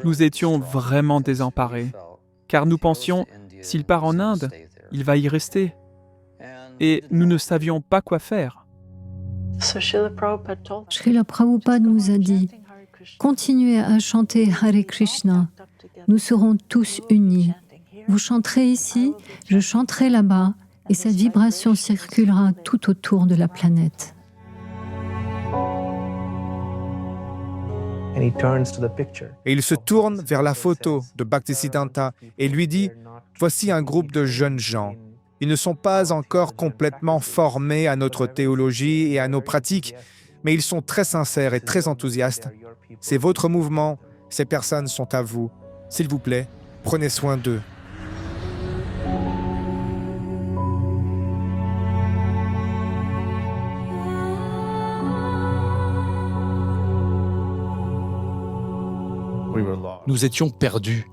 Nous étions vraiment désemparés, car nous pensions, s'il part en Inde, il va y rester. Et nous ne savions pas quoi faire. Srila Prabhupada nous a dit, continuez à chanter Hare Krishna, nous serons tous unis. Vous chanterez ici, je chanterai là-bas, et cette vibration circulera tout autour de la planète. Et il se tourne vers la photo de Bhaktisiddhanta et lui dit « Voici un groupe de jeunes gens. Ils ne sont pas encore complètement formés à notre théologie et à nos pratiques, mais ils sont très sincères et très enthousiastes. C'est votre mouvement, ces personnes sont à vous. S'il vous plaît, prenez soin d'eux. » Nous étions perdus.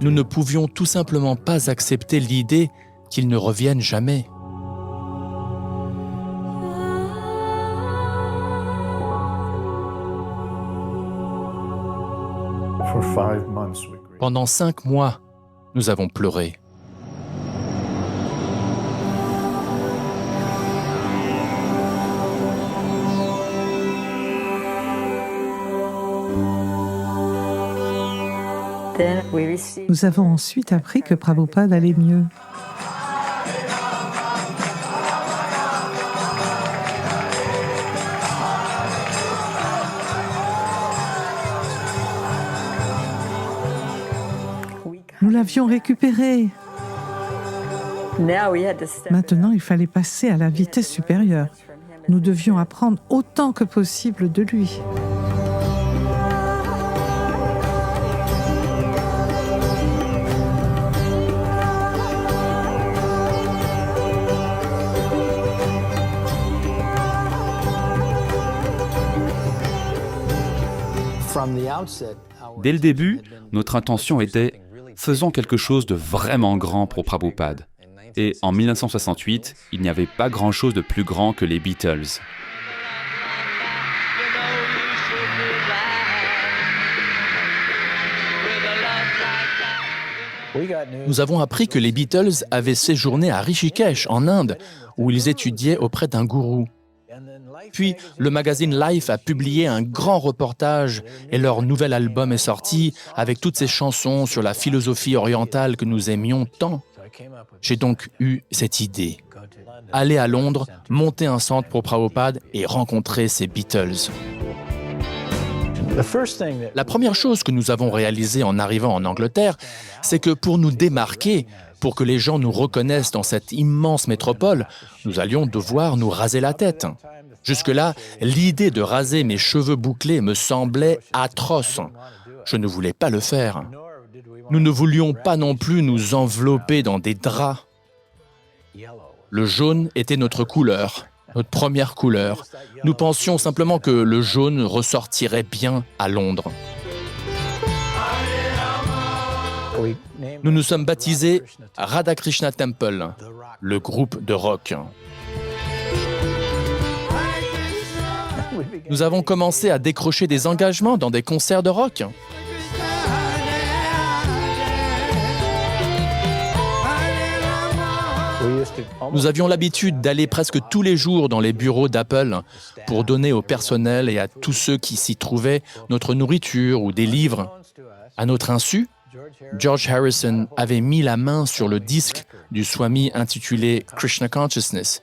Nous ne pouvions tout simplement pas accepter l'idée qu'ils ne reviennent jamais. Pendant 5 mois, nous avons pleuré. Nous avons ensuite appris que Prabhupada allait mieux. Nous l'avions récupéré. Maintenant, il fallait passer à la vitesse supérieure. Nous devions apprendre autant que possible de lui. Dès le début, notre intention était « faisons quelque chose de vraiment grand pour Prabhupada ». Et en 1968, il n'y avait pas grand-chose de plus grand que les Beatles. Nous avons appris que les Beatles avaient séjourné à Rishikesh, en Inde, où ils étudiaient auprès d'un gourou. Puis, le magazine Life a publié un grand reportage et leur nouvel album est sorti avec toutes ces chansons sur la philosophie orientale que nous aimions tant. J'ai donc eu cette idée. Aller à Londres, monter un centre pour Prabhupada et rencontrer ces Beatles. La première chose que nous avons réalisée en arrivant en Angleterre, c'est que pour nous démarquer, pour que les gens nous reconnaissent dans cette immense métropole, nous allions devoir nous raser la tête. Jusque-là, l'idée de raser mes cheveux bouclés me semblait atroce. Je ne voulais pas le faire. Nous ne voulions pas non plus nous envelopper dans des draps. Le jaune était notre couleur, notre première couleur. Nous pensions simplement que le jaune ressortirait bien à Londres. Nous nous sommes baptisés Radha Krishna Temple, le groupe de rock. Nous avons commencé à décrocher des engagements dans des concerts de rock. Nous avions l'habitude d'aller presque tous les jours dans les bureaux d'Apple pour donner au personnel et à tous ceux qui s'y trouvaient notre nourriture ou des livres. À notre insu, George Harrison avait mis la main sur le disque du Swami intitulé Krishna Consciousness.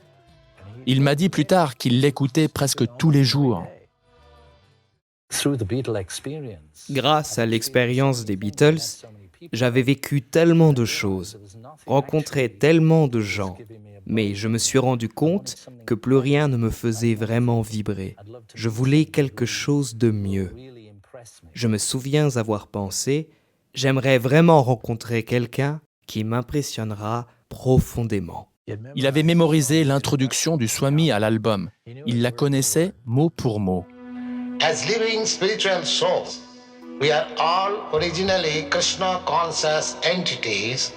Il m'a dit plus tard qu'il l'écoutait presque tous les jours. Grâce à l'expérience des Beatles, j'avais vécu tellement de choses, rencontré tellement de gens, mais je me suis rendu compte que plus rien ne me faisait vraiment vibrer. Je voulais quelque chose de mieux. Je me souviens avoir pensé, j'aimerais vraiment rencontrer quelqu'un qui m'impressionnera profondément. Il avait mémorisé l'introduction du Swami à l'album. Il la connaissait mot pour mot. As living spiritual souls, we are all originally Krishna conscious entities,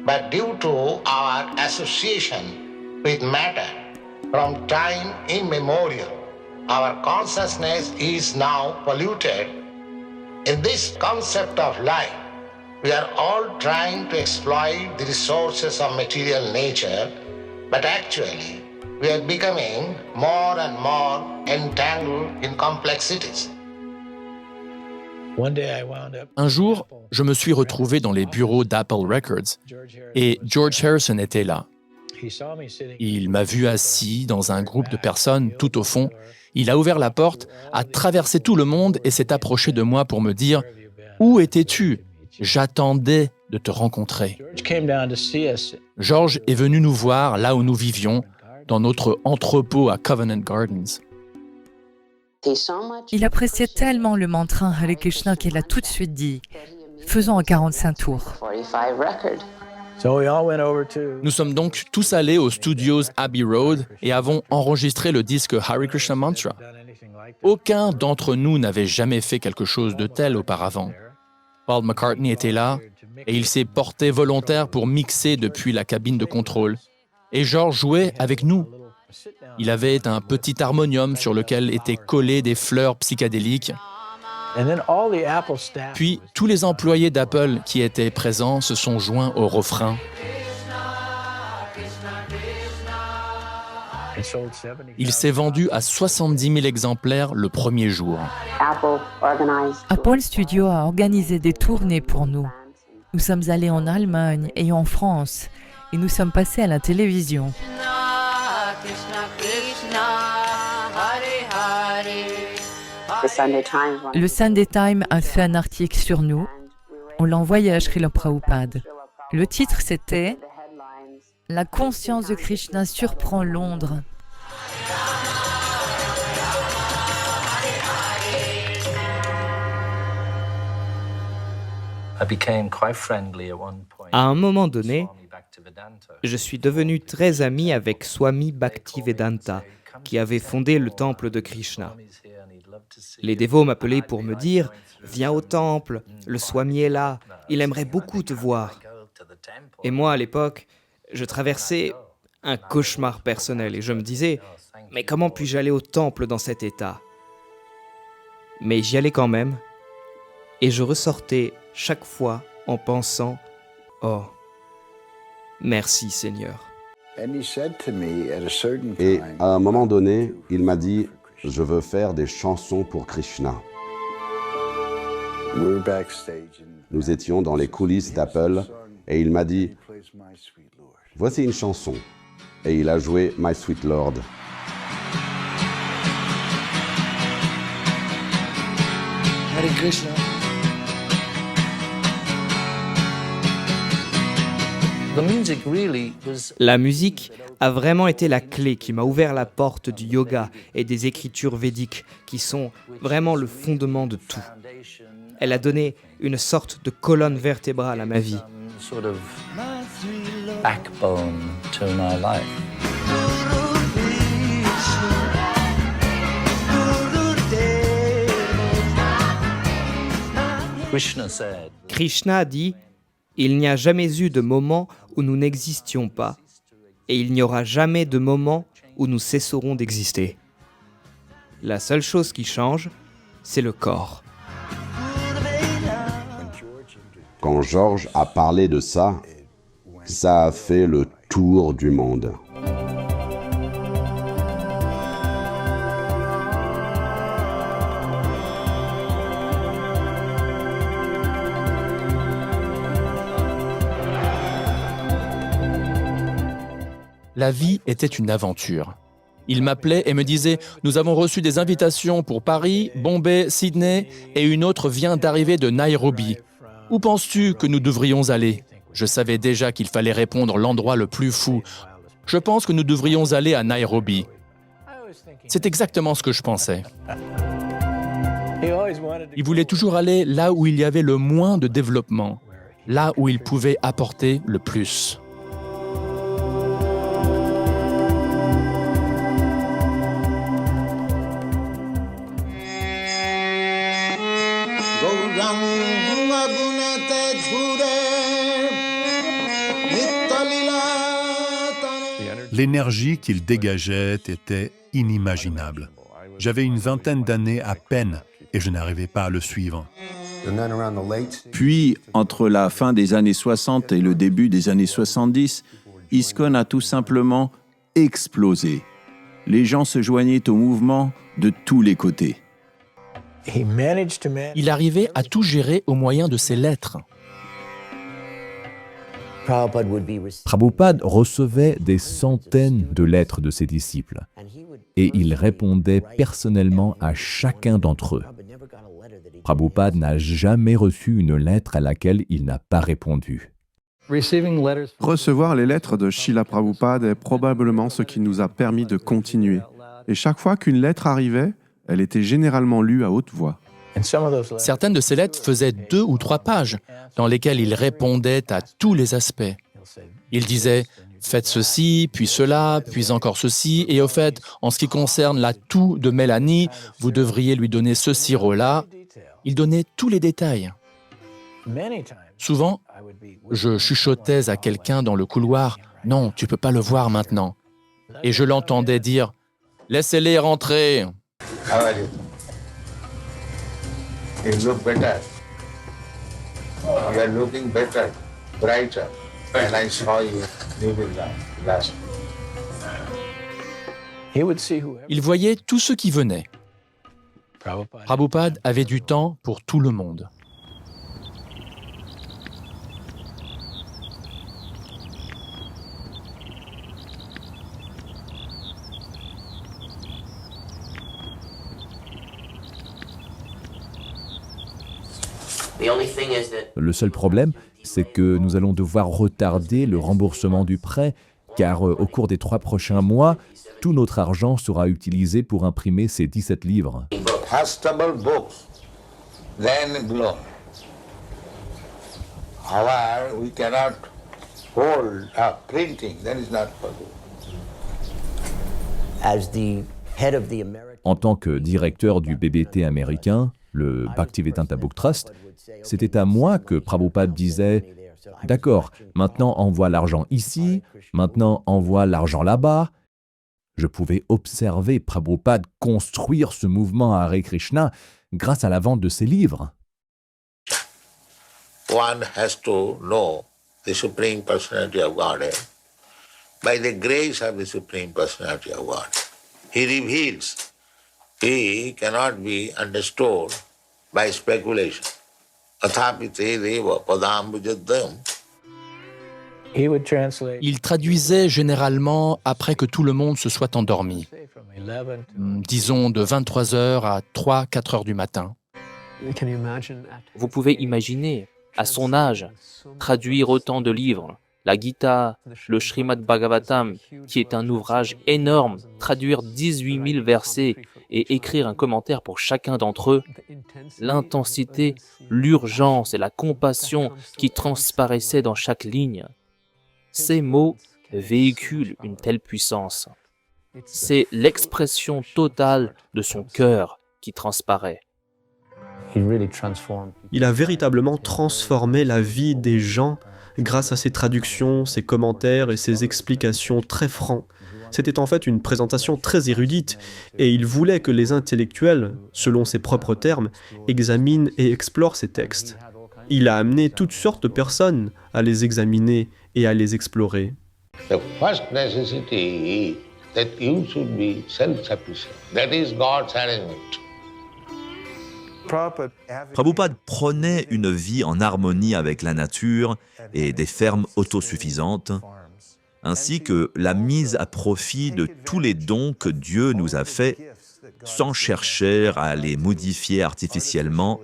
but due to our association with matter from time immemorial, our consciousness is now polluted. In this concept of life, we are all trying to exploit the resources of material nature, but actually, we are becoming more and more entangled in complexities. Un jour, je me suis retrouvé dans les bureaux d'Apple Records et George Harrison était là. Il m'a vu assis dans un groupe de personnes tout au fond. Il a ouvert la porte, a traversé tout le monde et s'est approché de moi pour me dire « Où étais-tu ? J'attendais de te rencontrer. » George est venu nous voir là où nous vivions, dans notre entrepôt à Covenant Gardens. Il appréciait tellement le mantra Hare Krishna qu'il a tout de suite dit « Faisons un 45 tours ». Nous sommes donc tous allés aux studios Abbey Road et avons enregistré le disque Hare Krishna Mantra. Aucun d'entre nous n'avait jamais fait quelque chose de tel auparavant. Paul McCartney était là et il s'est porté volontaire pour mixer depuis la cabine de contrôle. Et George jouait avec nous. Il avait un petit harmonium sur lequel étaient collées des fleurs psychédéliques. Puis, tous les employés d'Apple qui étaient présents se sont joints au refrain. Il s'est vendu à 70 000 exemplaires le premier jour. Apple Studio a organisé des tournées pour nous. Nous sommes allés en Allemagne et en France et nous sommes passés à la télévision. Le Sunday Times a fait un article sur nous. On l'a envoyé à Srila Prabhupada. Le titre, c'était « La conscience de Krishna surprend Londres ». À un moment donné, je suis devenu très ami avec Swami Bhaktivedanta, qui avait fondé le temple de Krishna. Les dévots m'appelaient pour me dire « Viens au temple, le Swami est là, il aimerait beaucoup te voir. » Et moi, à l'époque, je traversais un cauchemar personnel et je me disais « Mais comment puis-je aller au temple dans cet état ?» Mais j'y allais quand même et je ressortais chaque fois en pensant « Oh, merci Seigneur. » Et à un moment donné, il m'a dit « Je veux faire des chansons pour Krishna ». Nous étions dans les coulisses d'Apple et il m'a dit « Voici une chanson ». Et il a joué « My Sweet Lord ». Hare Krishna. La musique a vraiment été la clé qui m'a ouvert la porte du yoga et des écritures védiques qui sont vraiment le fondement de tout. Elle a donné une sorte de colonne vertébrale à ma vie. Krishna dit « Il n'y a jamais eu de moment où nous n'existions pas, et il n'y aura jamais de moment où nous cesserons d'exister. La seule chose qui change, c'est le corps. » Quand George a parlé de ça, ça a fait le tour du monde. La vie était une aventure. Il m'appelait et me disait « Nous avons reçu des invitations pour Paris, Bombay, Sydney et une autre vient d'arriver de Nairobi. Où penses-tu que nous devrions aller ?» Je savais déjà qu'il fallait répondre l'endroit le plus fou. Je pense que nous devrions aller à Nairobi. C'est exactement ce que je pensais. Il voulait toujours aller là où il y avait le moins de développement, là où il pouvait apporter le plus. L'énergie qu'il dégageait était inimaginable. J'avais une vingtaine d'années à peine et je n'arrivais pas à le suivre. Puis, entre la fin des années 60 et le début des années 70, ISKCON a tout simplement explosé. Les gens se joignaient au mouvement de tous les côtés. Il arrivait à tout gérer au moyen de ses lettres. Prabhupada recevait des centaines de lettres de ses disciples et il répondait personnellement à chacun d'entre eux. Prabhupada n'a jamais reçu une lettre à laquelle il n'a pas répondu. Recevoir les lettres de Srila Prabhupada est probablement ce qui nous a permis de continuer. Et chaque fois qu'une lettre arrivait, elle était généralement lue à haute voix. Certaines de ces lettres faisaient 2 ou 3 pages, dans lesquelles il répondait à tous les aspects. Il disait « Faites ceci, puis cela, puis encore ceci, et au fait, en ce qui concerne la toux de Mélanie, vous devriez lui donner ce sirop-là. » Il donnait tous les détails. Souvent, je chuchotais à quelqu'un dans le couloir « Non, tu ne peux pas le voir maintenant. » Et je l'entendais dire « Laissez-les rentrer. » You look better. You are looking better, brighter. And I saw you leaving the last. Il voyait tous ceux qui venaient. Prabhupada avait du temps pour tout le monde. Le seul problème, c'est que nous allons devoir retarder le remboursement du prêt, car au cours des 3 prochains mois, tout notre argent sera utilisé pour imprimer ces 17 livres. Hastable books, then blown. However, we cannot hold up printing, that is not possible. En tant que directeur du BBT américain, le Bhaktivedanta Book Trust, c'était à moi que Prabhupada disait « D'accord, maintenant envoie l'argent ici, maintenant envoie l'argent là-bas ». Je pouvais observer Prabhupada construire ce mouvement à Hare Krishna grâce à la vente de ses livres. One has to know the Supreme Personality of Godhead by the grace of the Supreme Personality of God. He reveals. He cannot be understood by speculation. Athapite deva padambujadam. Il traduisait généralement après que tout le monde se soit endormi, disons de 23h à 3-4 heures du matin. Vous pouvez imaginer, à son âge, traduire autant de livres, la Gita, le Srimad Bhagavatam, qui est un ouvrage énorme, traduire 18 000 versets et écrire un commentaire pour chacun d'entre eux, l'intensité, l'urgence et la compassion qui transparaissaient dans chaque ligne. Ces mots véhiculent une telle puissance. C'est l'expression totale de son cœur qui transparaît. Il a véritablement transformé la vie des gens grâce à ses traductions, ses commentaires et ses explications très francs. C'était en fait une présentation très érudite et il voulait que les intellectuels, selon ses propres termes, examinent et explorent ces textes. Il a amené toutes sortes de personnes à les examiner et à les explorer. The first necessity is that you should be self-sufficient. That is God's arrangement. Prabhupada prônait une vie en harmonie avec la nature et des fermes autosuffisantes, ainsi que la mise à profit de tous les dons que Dieu nous a faits, sans chercher à les modifier artificiellement,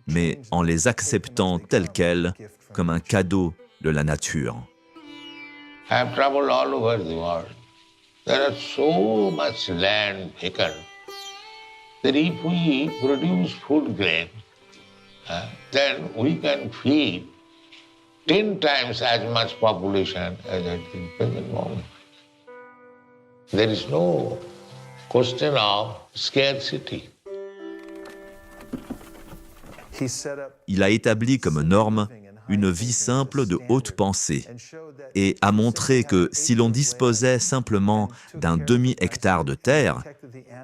mais en les acceptant tels quels, comme un cadeau de la nature. I have traveled all over the world. There is so much land vacant that if we produce food grain, then we can feed 10 times as much population as at the present moment. There is no question of scarcity. Il a établi comme norme une vie simple de haute pensée et a montré que si l'on disposait simplement d'un demi-hectare de terre,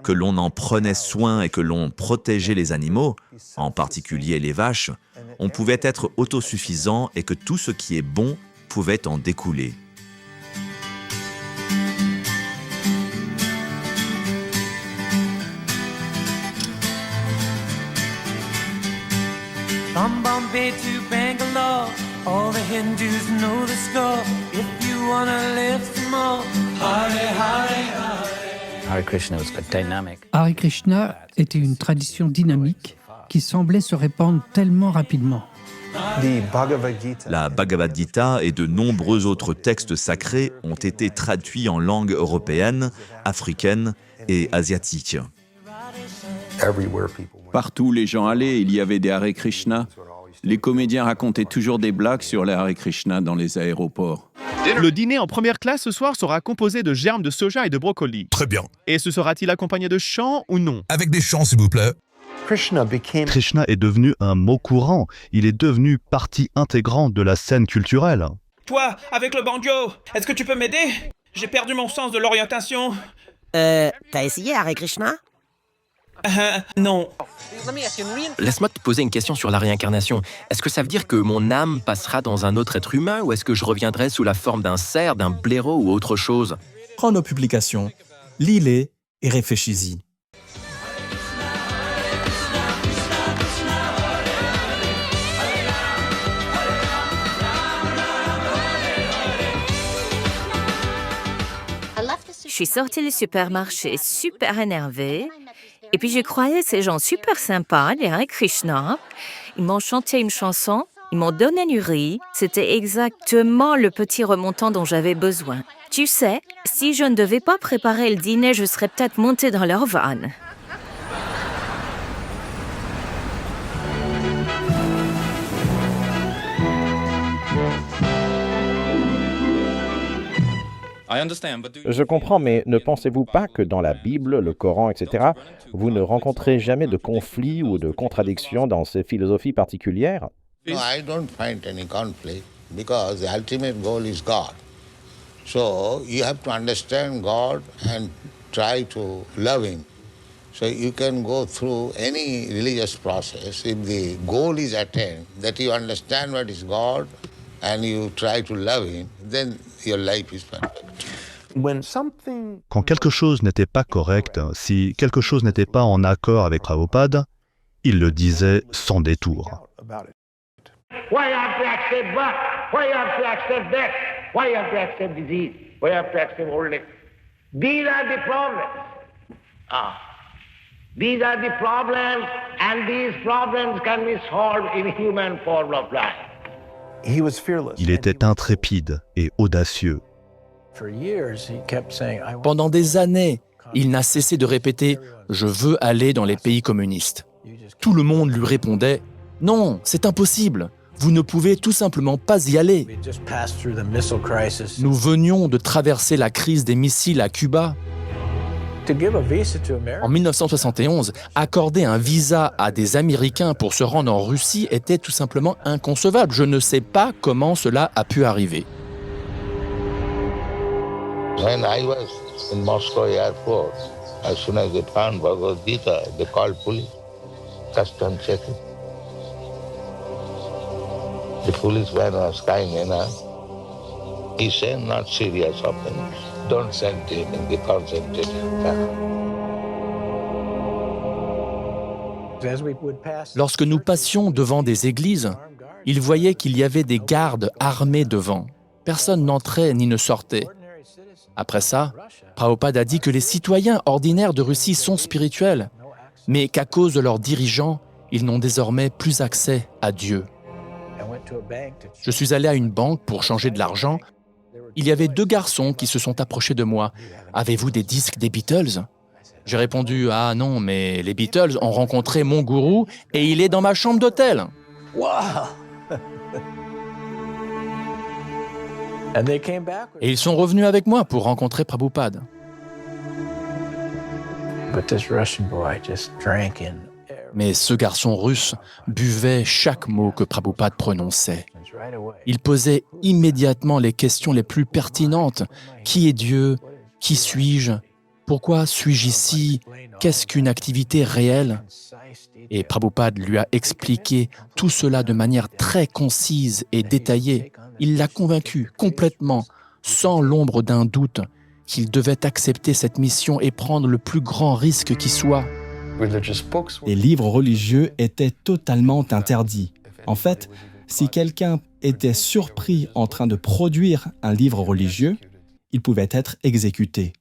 que l'on en prenait soin et que l'on protégeait les animaux, en particulier les vaches, on pouvait être autosuffisant et que tout ce qui est bon pouvait en découler. From Bombay to Bangalore, all the Hindus know the score. If you wanna live some more, Hare Hare Hare. Hare Krishna was dynamic. Hare Krishna était une tradition dynamique qui semblait se répandre tellement rapidement. La Bhagavad Gita et de nombreux autres textes sacrés ont été traduits en langue européenne, africaine et asiatique. Partout où les gens allaient, il y avait des Hare Krishna. Les comédiens racontaient toujours des blagues sur les Hare Krishna dans les aéroports. Le dîner en première classe ce soir sera composé de germes de soja et de brocoli. Très bien. Et ce sera-t-il accompagné de chants ou non? Avec des chants, s'il vous plaît. Krishna est devenu un mot courant. Il est devenu partie intégrante de la scène culturelle. Toi, avec le banjo, est-ce que tu peux m'aider? J'ai perdu mon sens de l'orientation. T'as essayé Hare Krishna? Non. Laisse-moi te poser une question sur la réincarnation. Est-ce que ça veut dire que mon âme passera dans un autre être humain ou est-ce que je reviendrai sous la forme d'un cerf, d'un blaireau ou autre chose? Prends nos publications, lis-les et réfléchis-y. Je suis sortie du supermarché super énervée. Et puis je croyais ces gens super sympas, les Hare Krishna. Ils m'ont chanté une chanson, ils m'ont donné du riz. C'était exactement le petit remontant dont j'avais besoin. Tu sais, si je ne devais pas préparer le dîner, je serais peut-être montée dans leur van. Je comprends, mais ne pensez-vous pas que dans la Bible, le Coran, etc., vous ne rencontrez jamais de conflits ou de contradictions dans ces philosophies particulières? No, I don't find any conflict because the ultimate goal is God. So you have to understand God and try to love Him. So you can go through any religious process. If the goal is attained, that you understand what is God and you try to love Him, then your life is perfect. Quand quelque chose n'était pas correct, si quelque chose n'était pas en accord avec Prabhupada, il le disait sans détour. Why you have to accept birth? Why you have to accept death? Why you have to accept disease? Why you have to accept oldness? These are the problems. These are the problems, and these problems can be solved in human form of life. Il était intrépide et audacieux. Pendant des années, il n'a cessé de répéter « Je veux aller dans les pays communistes ». Tout le monde lui répondait « Non, c'est impossible, vous ne pouvez tout simplement pas y aller. Nous venions de traverser la crise des missiles à Cuba. » En 1971, accorder un visa à des Américains pour se rendre en Russie était tout simplement inconcevable. Je ne sais pas comment cela a pu arriver. When I was in Moscow airport, as soon as they found Bhagavad Gita, they called police, custom checking. The policeman was kind enough. He said, not serious offense. Don't send him in the concentrated camp. Lorsque nous passions devant des églises, ils voyaient qu'il y avait des gardes armés devant. Personne n'entrait ni ne sortait. Après ça, Prabhupada a dit que les citoyens ordinaires de Russie sont spirituels, mais qu'à cause de leurs dirigeants, ils n'ont désormais plus accès à Dieu. Je suis allé à une banque pour changer de l'argent. Il y avait 2 garçons qui se sont approchés de moi. « Avez-vous des disques des Beatles ?» J'ai répondu « Ah non, mais les Beatles ont rencontré mon gourou et il est dans ma chambre d'hôtel. » Et ils sont revenus avec moi pour rencontrer Prabhupada. Mais ce garçon russe buvait chaque mot que Prabhupada prononçait. Il posait immédiatement les questions les plus pertinentes. Qui est Dieu? Qui suis-je? Pourquoi suis-je ici? Qu'est-ce qu'une activité réelle? Et Prabhupada lui a expliqué tout cela de manière très concise et détaillée. Il l'a convaincu complètement, sans l'ombre d'un doute, qu'il devait accepter cette mission et prendre le plus grand risque qui soit. Les livres religieux étaient totalement interdits. En fait, si quelqu'un était surpris en train de produire un livre religieux, il pouvait être exécuté.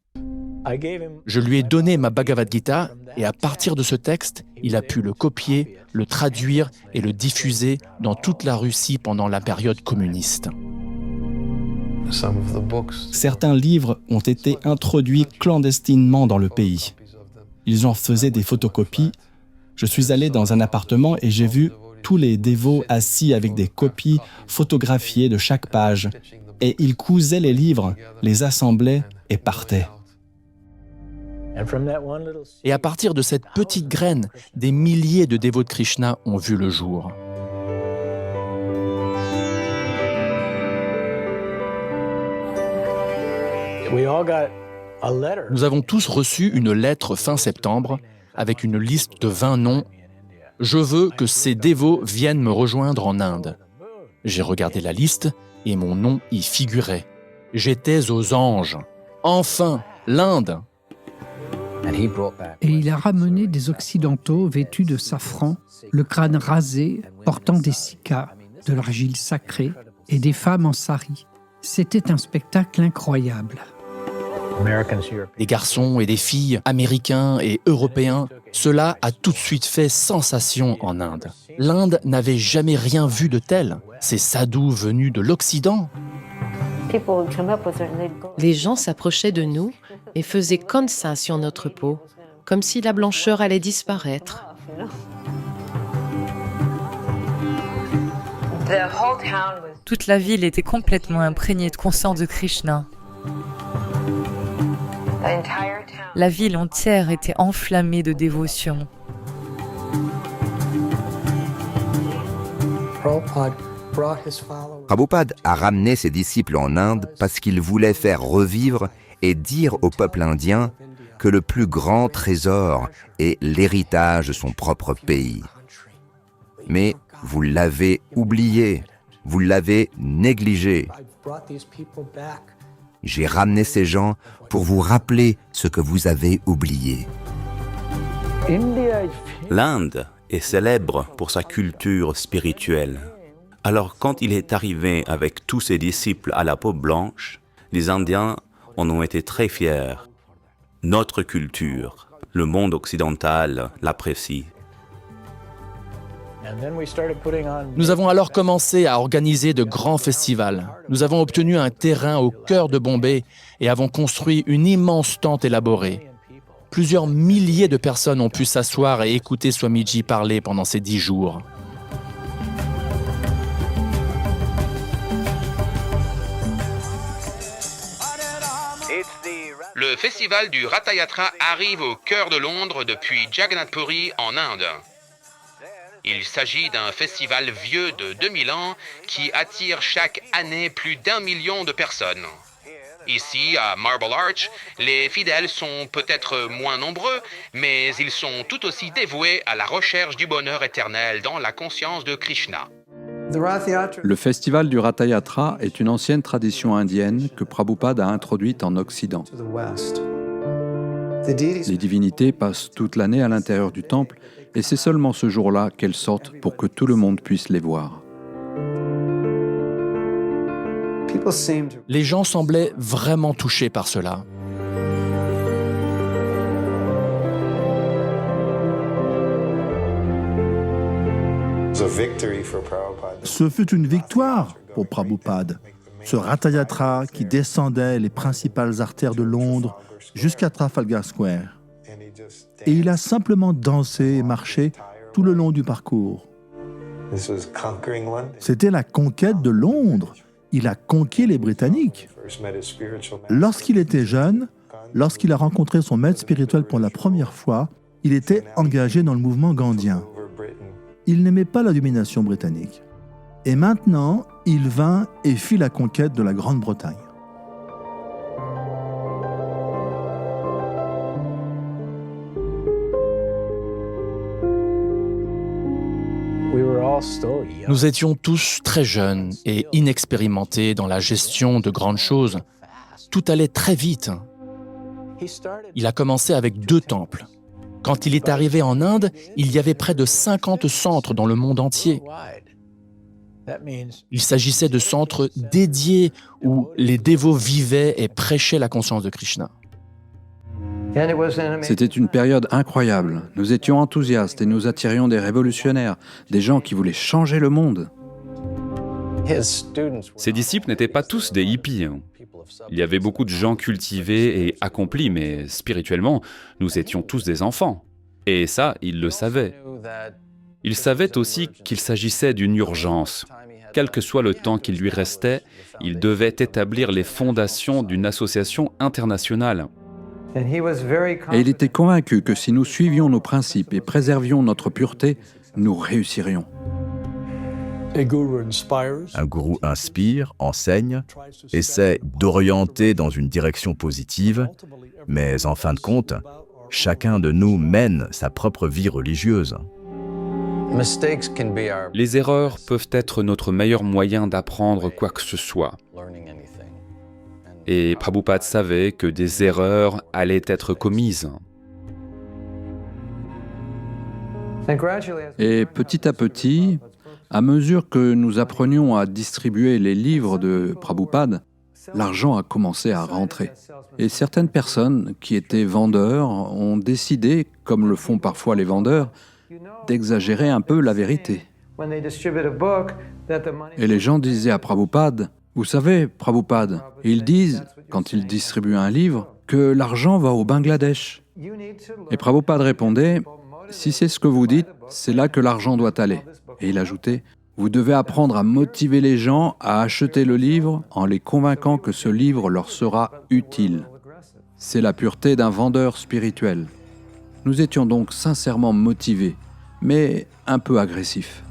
Je lui ai donné ma Bhagavad Gita et à partir de ce texte, il a pu le copier, le traduire et le diffuser dans toute la Russie pendant la période communiste. Certains livres ont été introduits clandestinement dans le pays. Ils en faisaient des photocopies. Je suis allé dans un appartement et j'ai vu tous les dévots assis avec des copies photographiées de chaque page. Et ils cousaient les livres, les assemblaient et partaient. Et à partir de cette petite graine, des milliers de dévots de Krishna ont vu le jour. Nous avons tous reçu une lettre fin septembre avec une liste de 20 noms. Je veux que ces dévots viennent me rejoindre en Inde. J'ai regardé la liste et mon nom y figurait. J'étais aux anges. Enfin, l'Inde! Et il a ramené des Occidentaux vêtus de safran, le crâne rasé, portant des cikas, de l'argile sacrée et des femmes en sari. C'était un spectacle incroyable. Des garçons et des filles américains et européens, cela a tout de suite fait sensation en Inde. L'Inde n'avait jamais rien vu de tel. Ces sadhus venus de l'Occident. Les gens s'approchaient de nous et faisaient comme ça sur notre peau, comme si la blancheur allait disparaître. Toute la ville était complètement imprégnée de conscience de Krishna. La ville entière était enflammée de dévotion. Prabhupada a ramené ses disciples en Inde parce qu'il voulait faire revivre et dire au peuple indien que le plus grand trésor est l'héritage de son propre pays. Mais vous l'avez oublié, vous l'avez négligé. J'ai ramené ces gens pour vous rappeler ce que vous avez oublié. L'Inde est célèbre pour sa culture spirituelle. Alors quand il est arrivé avec tous ses disciples à la peau blanche, les Indiens en ont été très fiers. Notre culture, le monde occidental l'apprécie. Nous avons alors commencé à organiser de grands festivals. Nous avons obtenu un terrain au cœur de Bombay et avons construit une immense tente élaborée. Plusieurs milliers de personnes ont pu s'asseoir et écouter Swamiji parler pendant ces 10 jours. Le festival du Ratha Yatra arrive au cœur de Londres depuis Jagannath Puri en Inde. Il s'agit d'un festival vieux de 2000 ans qui attire chaque année plus d'1 million de personnes. Ici, à Marble Arch, les fidèles sont peut-être moins nombreux, mais ils sont tout aussi dévoués à la recherche du bonheur éternel dans la conscience de Krishna. Le festival du Ratha Yatra est une ancienne tradition indienne que Prabhupada a introduite en Occident. Les divinités passent toute l'année à l'intérieur du temple et c'est seulement ce jour-là qu'elles sortent pour que tout le monde puisse les voir. Les gens semblaient vraiment touchés par cela. Ce fut une victoire pour Prabhupada. Ce Ratha Yatra qui descendait les principales artères de Londres jusqu'à Trafalgar Square. Et il a simplement dansé et marché tout le long du parcours. C'était la conquête de Londres. Il a conquis les Britanniques. Lorsqu'il était jeune, lorsqu'il a rencontré son maître spirituel pour la première fois, il était engagé dans le mouvement gandhien. Il n'aimait pas la domination britannique. Et maintenant, il vint et fit la conquête de la Grande-Bretagne. Nous étions tous très jeunes et inexpérimentés dans la gestion de grandes choses. Tout allait très vite. Il a commencé avec 2 temples. Quand il est arrivé en Inde, il y avait près de 50 centres dans le monde entier. Il s'agissait de centres dédiés où les dévots vivaient et prêchaient la conscience de Krishna. C'était une période incroyable. Nous étions enthousiastes et nous attirions des révolutionnaires, des gens qui voulaient changer le monde. Ses disciples n'étaient pas tous des hippies. Il y avait beaucoup de gens cultivés et accomplis, mais spirituellement, nous étions tous des enfants. Et ça, il le savait. Il savait aussi qu'il s'agissait d'une urgence. Quel que soit le temps qu'il lui restait, il devait établir les fondations d'une association internationale. Et il était convaincu que si nous suivions nos principes et préservions notre pureté, nous réussirions. Un gourou inspire, enseigne, essaie d'orienter dans une direction positive, mais en fin de compte, chacun de nous mène sa propre vie religieuse. Les erreurs peuvent être notre meilleur moyen d'apprendre quoi que ce soit. Et Prabhupada savait que des erreurs allaient être commises. Et petit à petit, à mesure que nous apprenions à distribuer les livres de Prabhupada, l'argent a commencé à rentrer. Et certaines personnes qui étaient vendeurs ont décidé, comme le font parfois les vendeurs, d'exagérer un peu la vérité. Et les gens disaient à Prabhupada, « Vous savez, Prabhupada, ils disent, quand ils distribuent un livre, que l'argent va au Bangladesh. » Et Prabhupada répondait, « Si c'est ce que vous dites, c'est là que l'argent doit aller. » Et il ajoutait, « Vous devez apprendre à motiver les gens à acheter le livre en les convainquant que ce livre leur sera utile. » C'est la pureté d'un vendeur spirituel. Nous étions donc sincèrement motivés, mais un peu agressifs.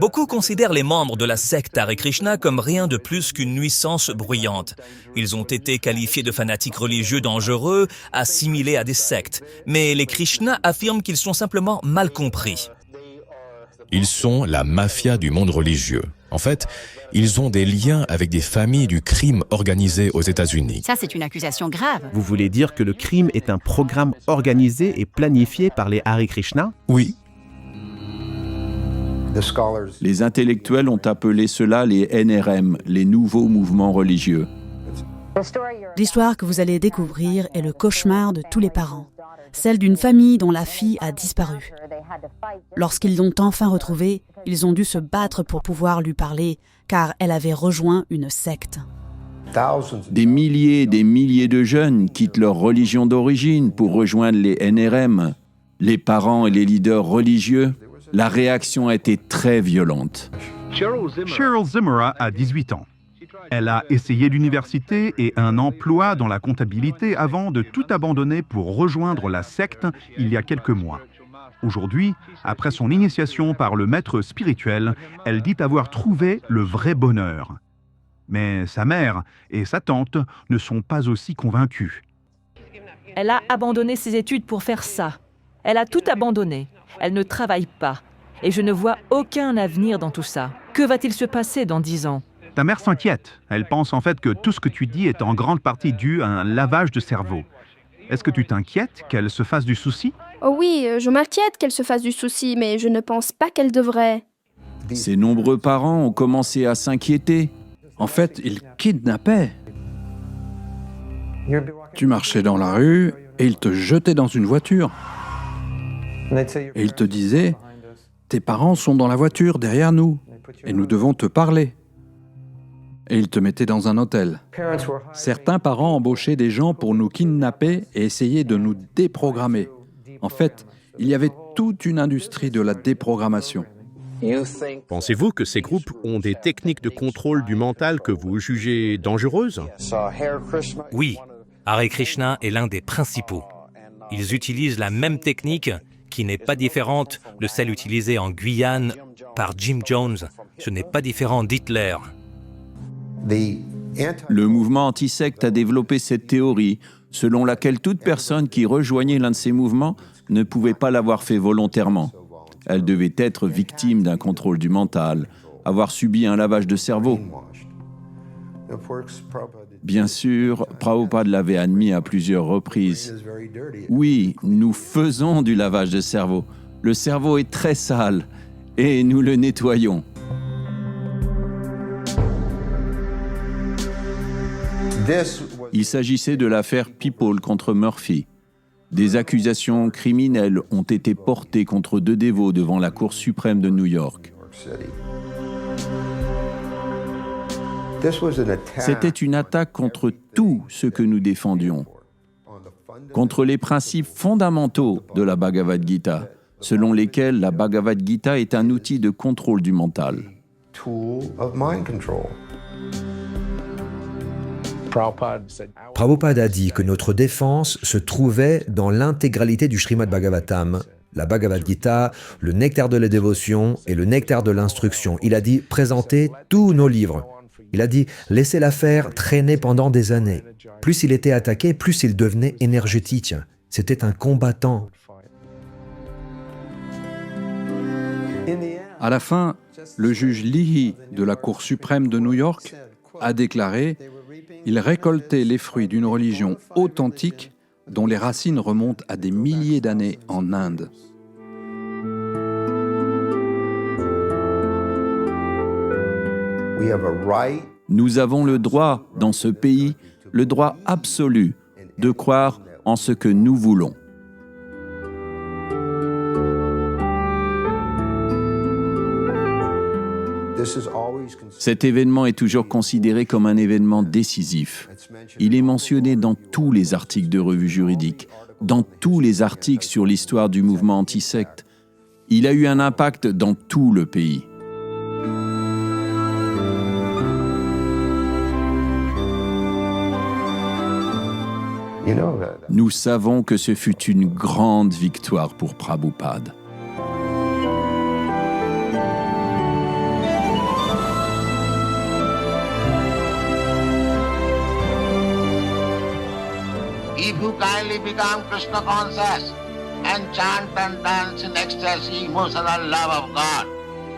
Beaucoup considèrent les membres de la secte Hare Krishna comme rien de plus qu'une nuisance bruyante. Ils ont été qualifiés de fanatiques religieux dangereux, assimilés à des sectes. Mais les Krishna affirment qu'ils sont simplement mal compris. Ils sont la mafia du monde religieux. En fait, ils ont des liens avec des familles du crime organisé aux États-Unis. Ça, c'est une accusation grave. Vous voulez dire que le crime est un programme organisé et planifié par les Hare Krishna? Oui. Les intellectuels ont appelé cela les NRM, les nouveaux mouvements religieux. L'histoire que vous allez découvrir est le cauchemar de tous les parents, celle d'une famille dont la fille a disparu. Lorsqu'ils l'ont enfin retrouvée, ils ont dû se battre pour pouvoir lui parler, car elle avait rejoint une secte. Des milliers de jeunes quittent leur religion d'origine pour rejoindre les NRM. Les parents et les leaders religieux, la réaction a été très violente. Cheryl Zimmer a 18 ans. Elle a essayé l'université et un emploi dans la comptabilité avant de tout abandonner pour rejoindre la secte il y a quelques mois. Aujourd'hui, après son initiation par le maître spirituel, elle dit avoir trouvé le vrai bonheur. Mais sa mère et sa tante ne sont pas aussi convaincues. Elle a abandonné ses études pour faire ça. Elle a tout abandonné. Elle ne travaille pas. Et je ne vois aucun avenir dans tout ça. Que va-t-il se passer dans 10 ans ? Ta mère s'inquiète. Elle pense en fait que tout ce que tu dis est en grande partie dû à un lavage de cerveau. Est-ce que tu t'inquiètes qu'elle se fasse du souci? Oh oui, je m'inquiète qu'elle se fasse du souci, mais je ne pense pas qu'elle devrait. Ces nombreux parents ont commencé à s'inquiéter. En fait, ils kidnappaient. Tu marchais dans la rue et ils te jetaient dans une voiture. Et ils te disaient, tes parents sont dans la voiture derrière nous et nous devons te parler. Et ils te mettaient dans un hôtel. Certains parents embauchaient des gens pour nous kidnapper et essayer de nous déprogrammer. En fait, il y avait toute une industrie de la déprogrammation. Pensez-vous que ces groupes ont des techniques de contrôle du mental que vous jugez dangereuses? Oui, Hare Krishna est l'un des principaux. Ils utilisent la même technique qui n'est pas différente de celle utilisée en Guyane par Jim Jones. Ce n'est pas différent d'Hitler. Le mouvement anti-secte a développé cette théorie selon laquelle toute personne qui rejoignait l'un de ces mouvements ne pouvait pas l'avoir fait volontairement. Elle devait être victime d'un contrôle du mental, avoir subi un lavage de cerveau. Bien sûr, Prabhupada l'avait admis à plusieurs reprises. Oui, nous faisons du lavage de cerveau. Le cerveau est très sale et nous le nettoyons. Il s'agissait de l'affaire People contre Murphy. Des accusations criminelles ont été portées contre 2 dévots devant la Cour suprême de New York. C'était une attaque contre tout ce que nous défendions, contre les principes fondamentaux de la Bhagavad Gita, selon lesquels la Bhagavad Gita est un outil de contrôle du mental. Prabhupada a dit que notre défense se trouvait dans l'intégralité du Srimad Bhagavatam, la Bhagavad Gita, le nectar de la dévotion et le nectar de l'instruction. Il a dit « présentez tous nos livres ». Il a dit « laissez l'affaire traîner pendant des années ». Plus il était attaqué, plus il devenait énergétique. C'était un combattant. À la fin, le juge Leahy de la Cour suprême de New York a déclaré « Il récoltait les fruits d'une religion authentique dont les racines remontent à des milliers d'années en Inde. » Nous avons le droit, dans ce pays, le droit absolu de croire en ce que nous voulons. Cet événement est toujours considéré comme un événement décisif. Il est mentionné dans tous les articles de revues juridiques, dans tous les articles sur l'histoire du mouvement anti-secte. Il a eu un impact dans tout le pays. Nous savons que ce fut une grande victoire pour Prabhupada. If you kindly become Krishna conscious and chant and dance in ecstasy, emotional love of God,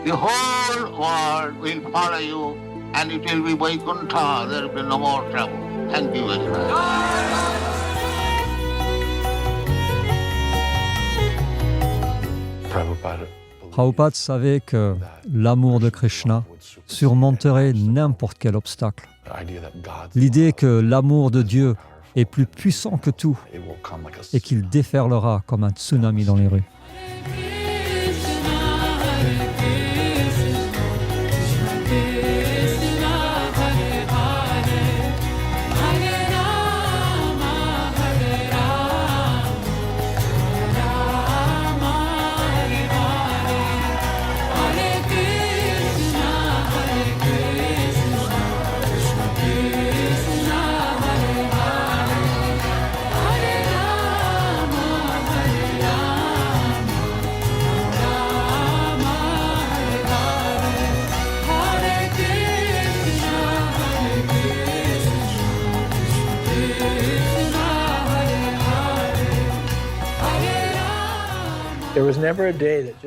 the whole world will follow you and it will be Vaikuntha. There will be no more trouble. Thank you very much. Prabhupada savait que l'amour de Krishna surmonterait n'importe quel obstacle. L'idée que l'amour de Dieu est plus puissant que tout et qu'il déferlera comme un tsunami dans les rues.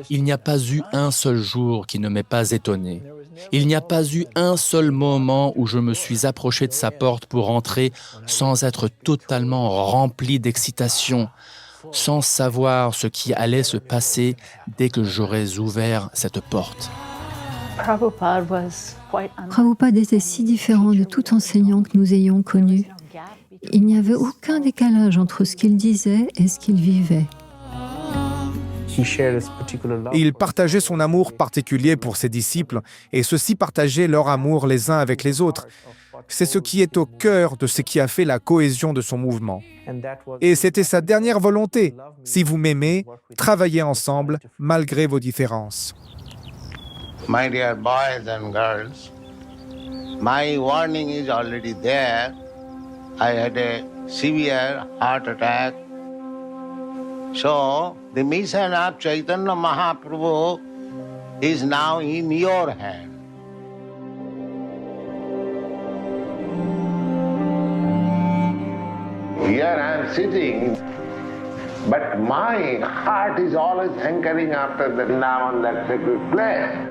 Il n'y a pas eu un seul jour qui ne m'ait pas étonné. Il n'y a pas eu un seul moment où je me suis approché de sa porte pour entrer sans être totalement rempli d'excitation, sans savoir ce qui allait se passer dès que j'aurais ouvert cette porte. Prabhupada était si différent de tout enseignant que nous ayons connu. Il n'y avait aucun décalage entre ce qu'il disait et ce qu'il vivait. Il partageait son amour particulier pour ses disciples et ceux-ci partageaient leur amour les uns avec les autres. C'est ce qui est au cœur de ce qui a fait la cohésion de son mouvement. Et c'était sa dernière volonté. Si vous m'aimez, travaillez ensemble malgré vos différences. My dear boys and girls, my warning is already there. I had a severe heart attack. So, the mission of Chaitanya Mahaprabhu is now in your hand. Here I am sitting, but my heart is always hankering after the Nam on that sacred place.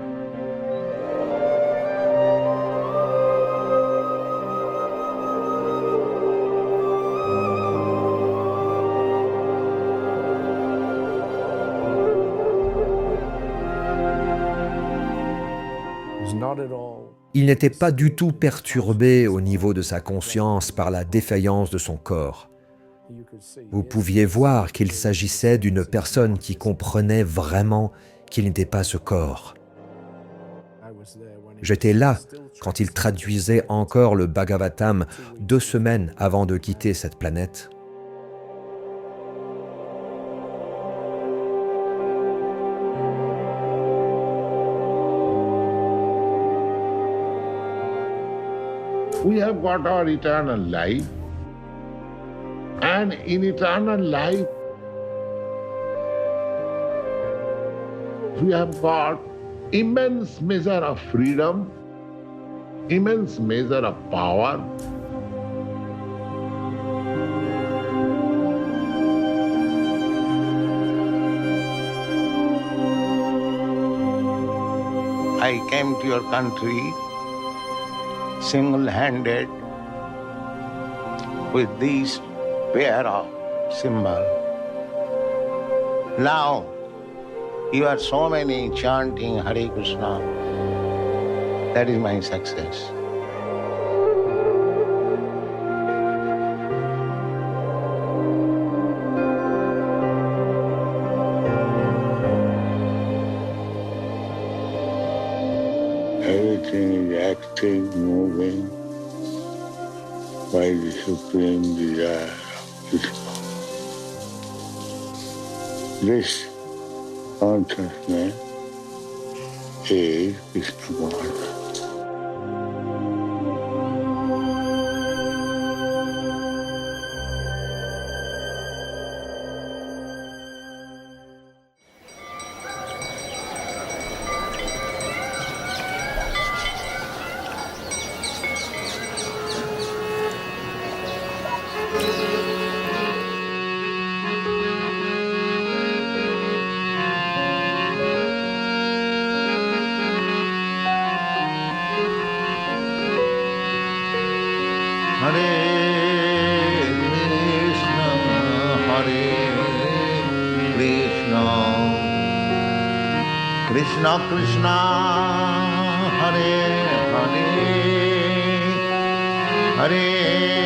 Il n'était pas du tout perturbé au niveau de sa conscience par la défaillance de son corps. Vous pouviez voir qu'il s'agissait d'une personne qui comprenait vraiment qu'il n'était pas ce corps. J'étais là quand il traduisait encore le Bhagavatam 2 semaines avant de quitter cette planète. We have got our eternal life, and in eternal life, we have got immense measure of freedom, immense measure of power. I came to your country single-handed with these pair of symbols. Now, you are so many chanting Hare Krishna. That is my success. Everything is active, moving by the supreme desire of Krishna. This consciousness is Krishna consciousness. Krishna Krishna Hare Hare Hare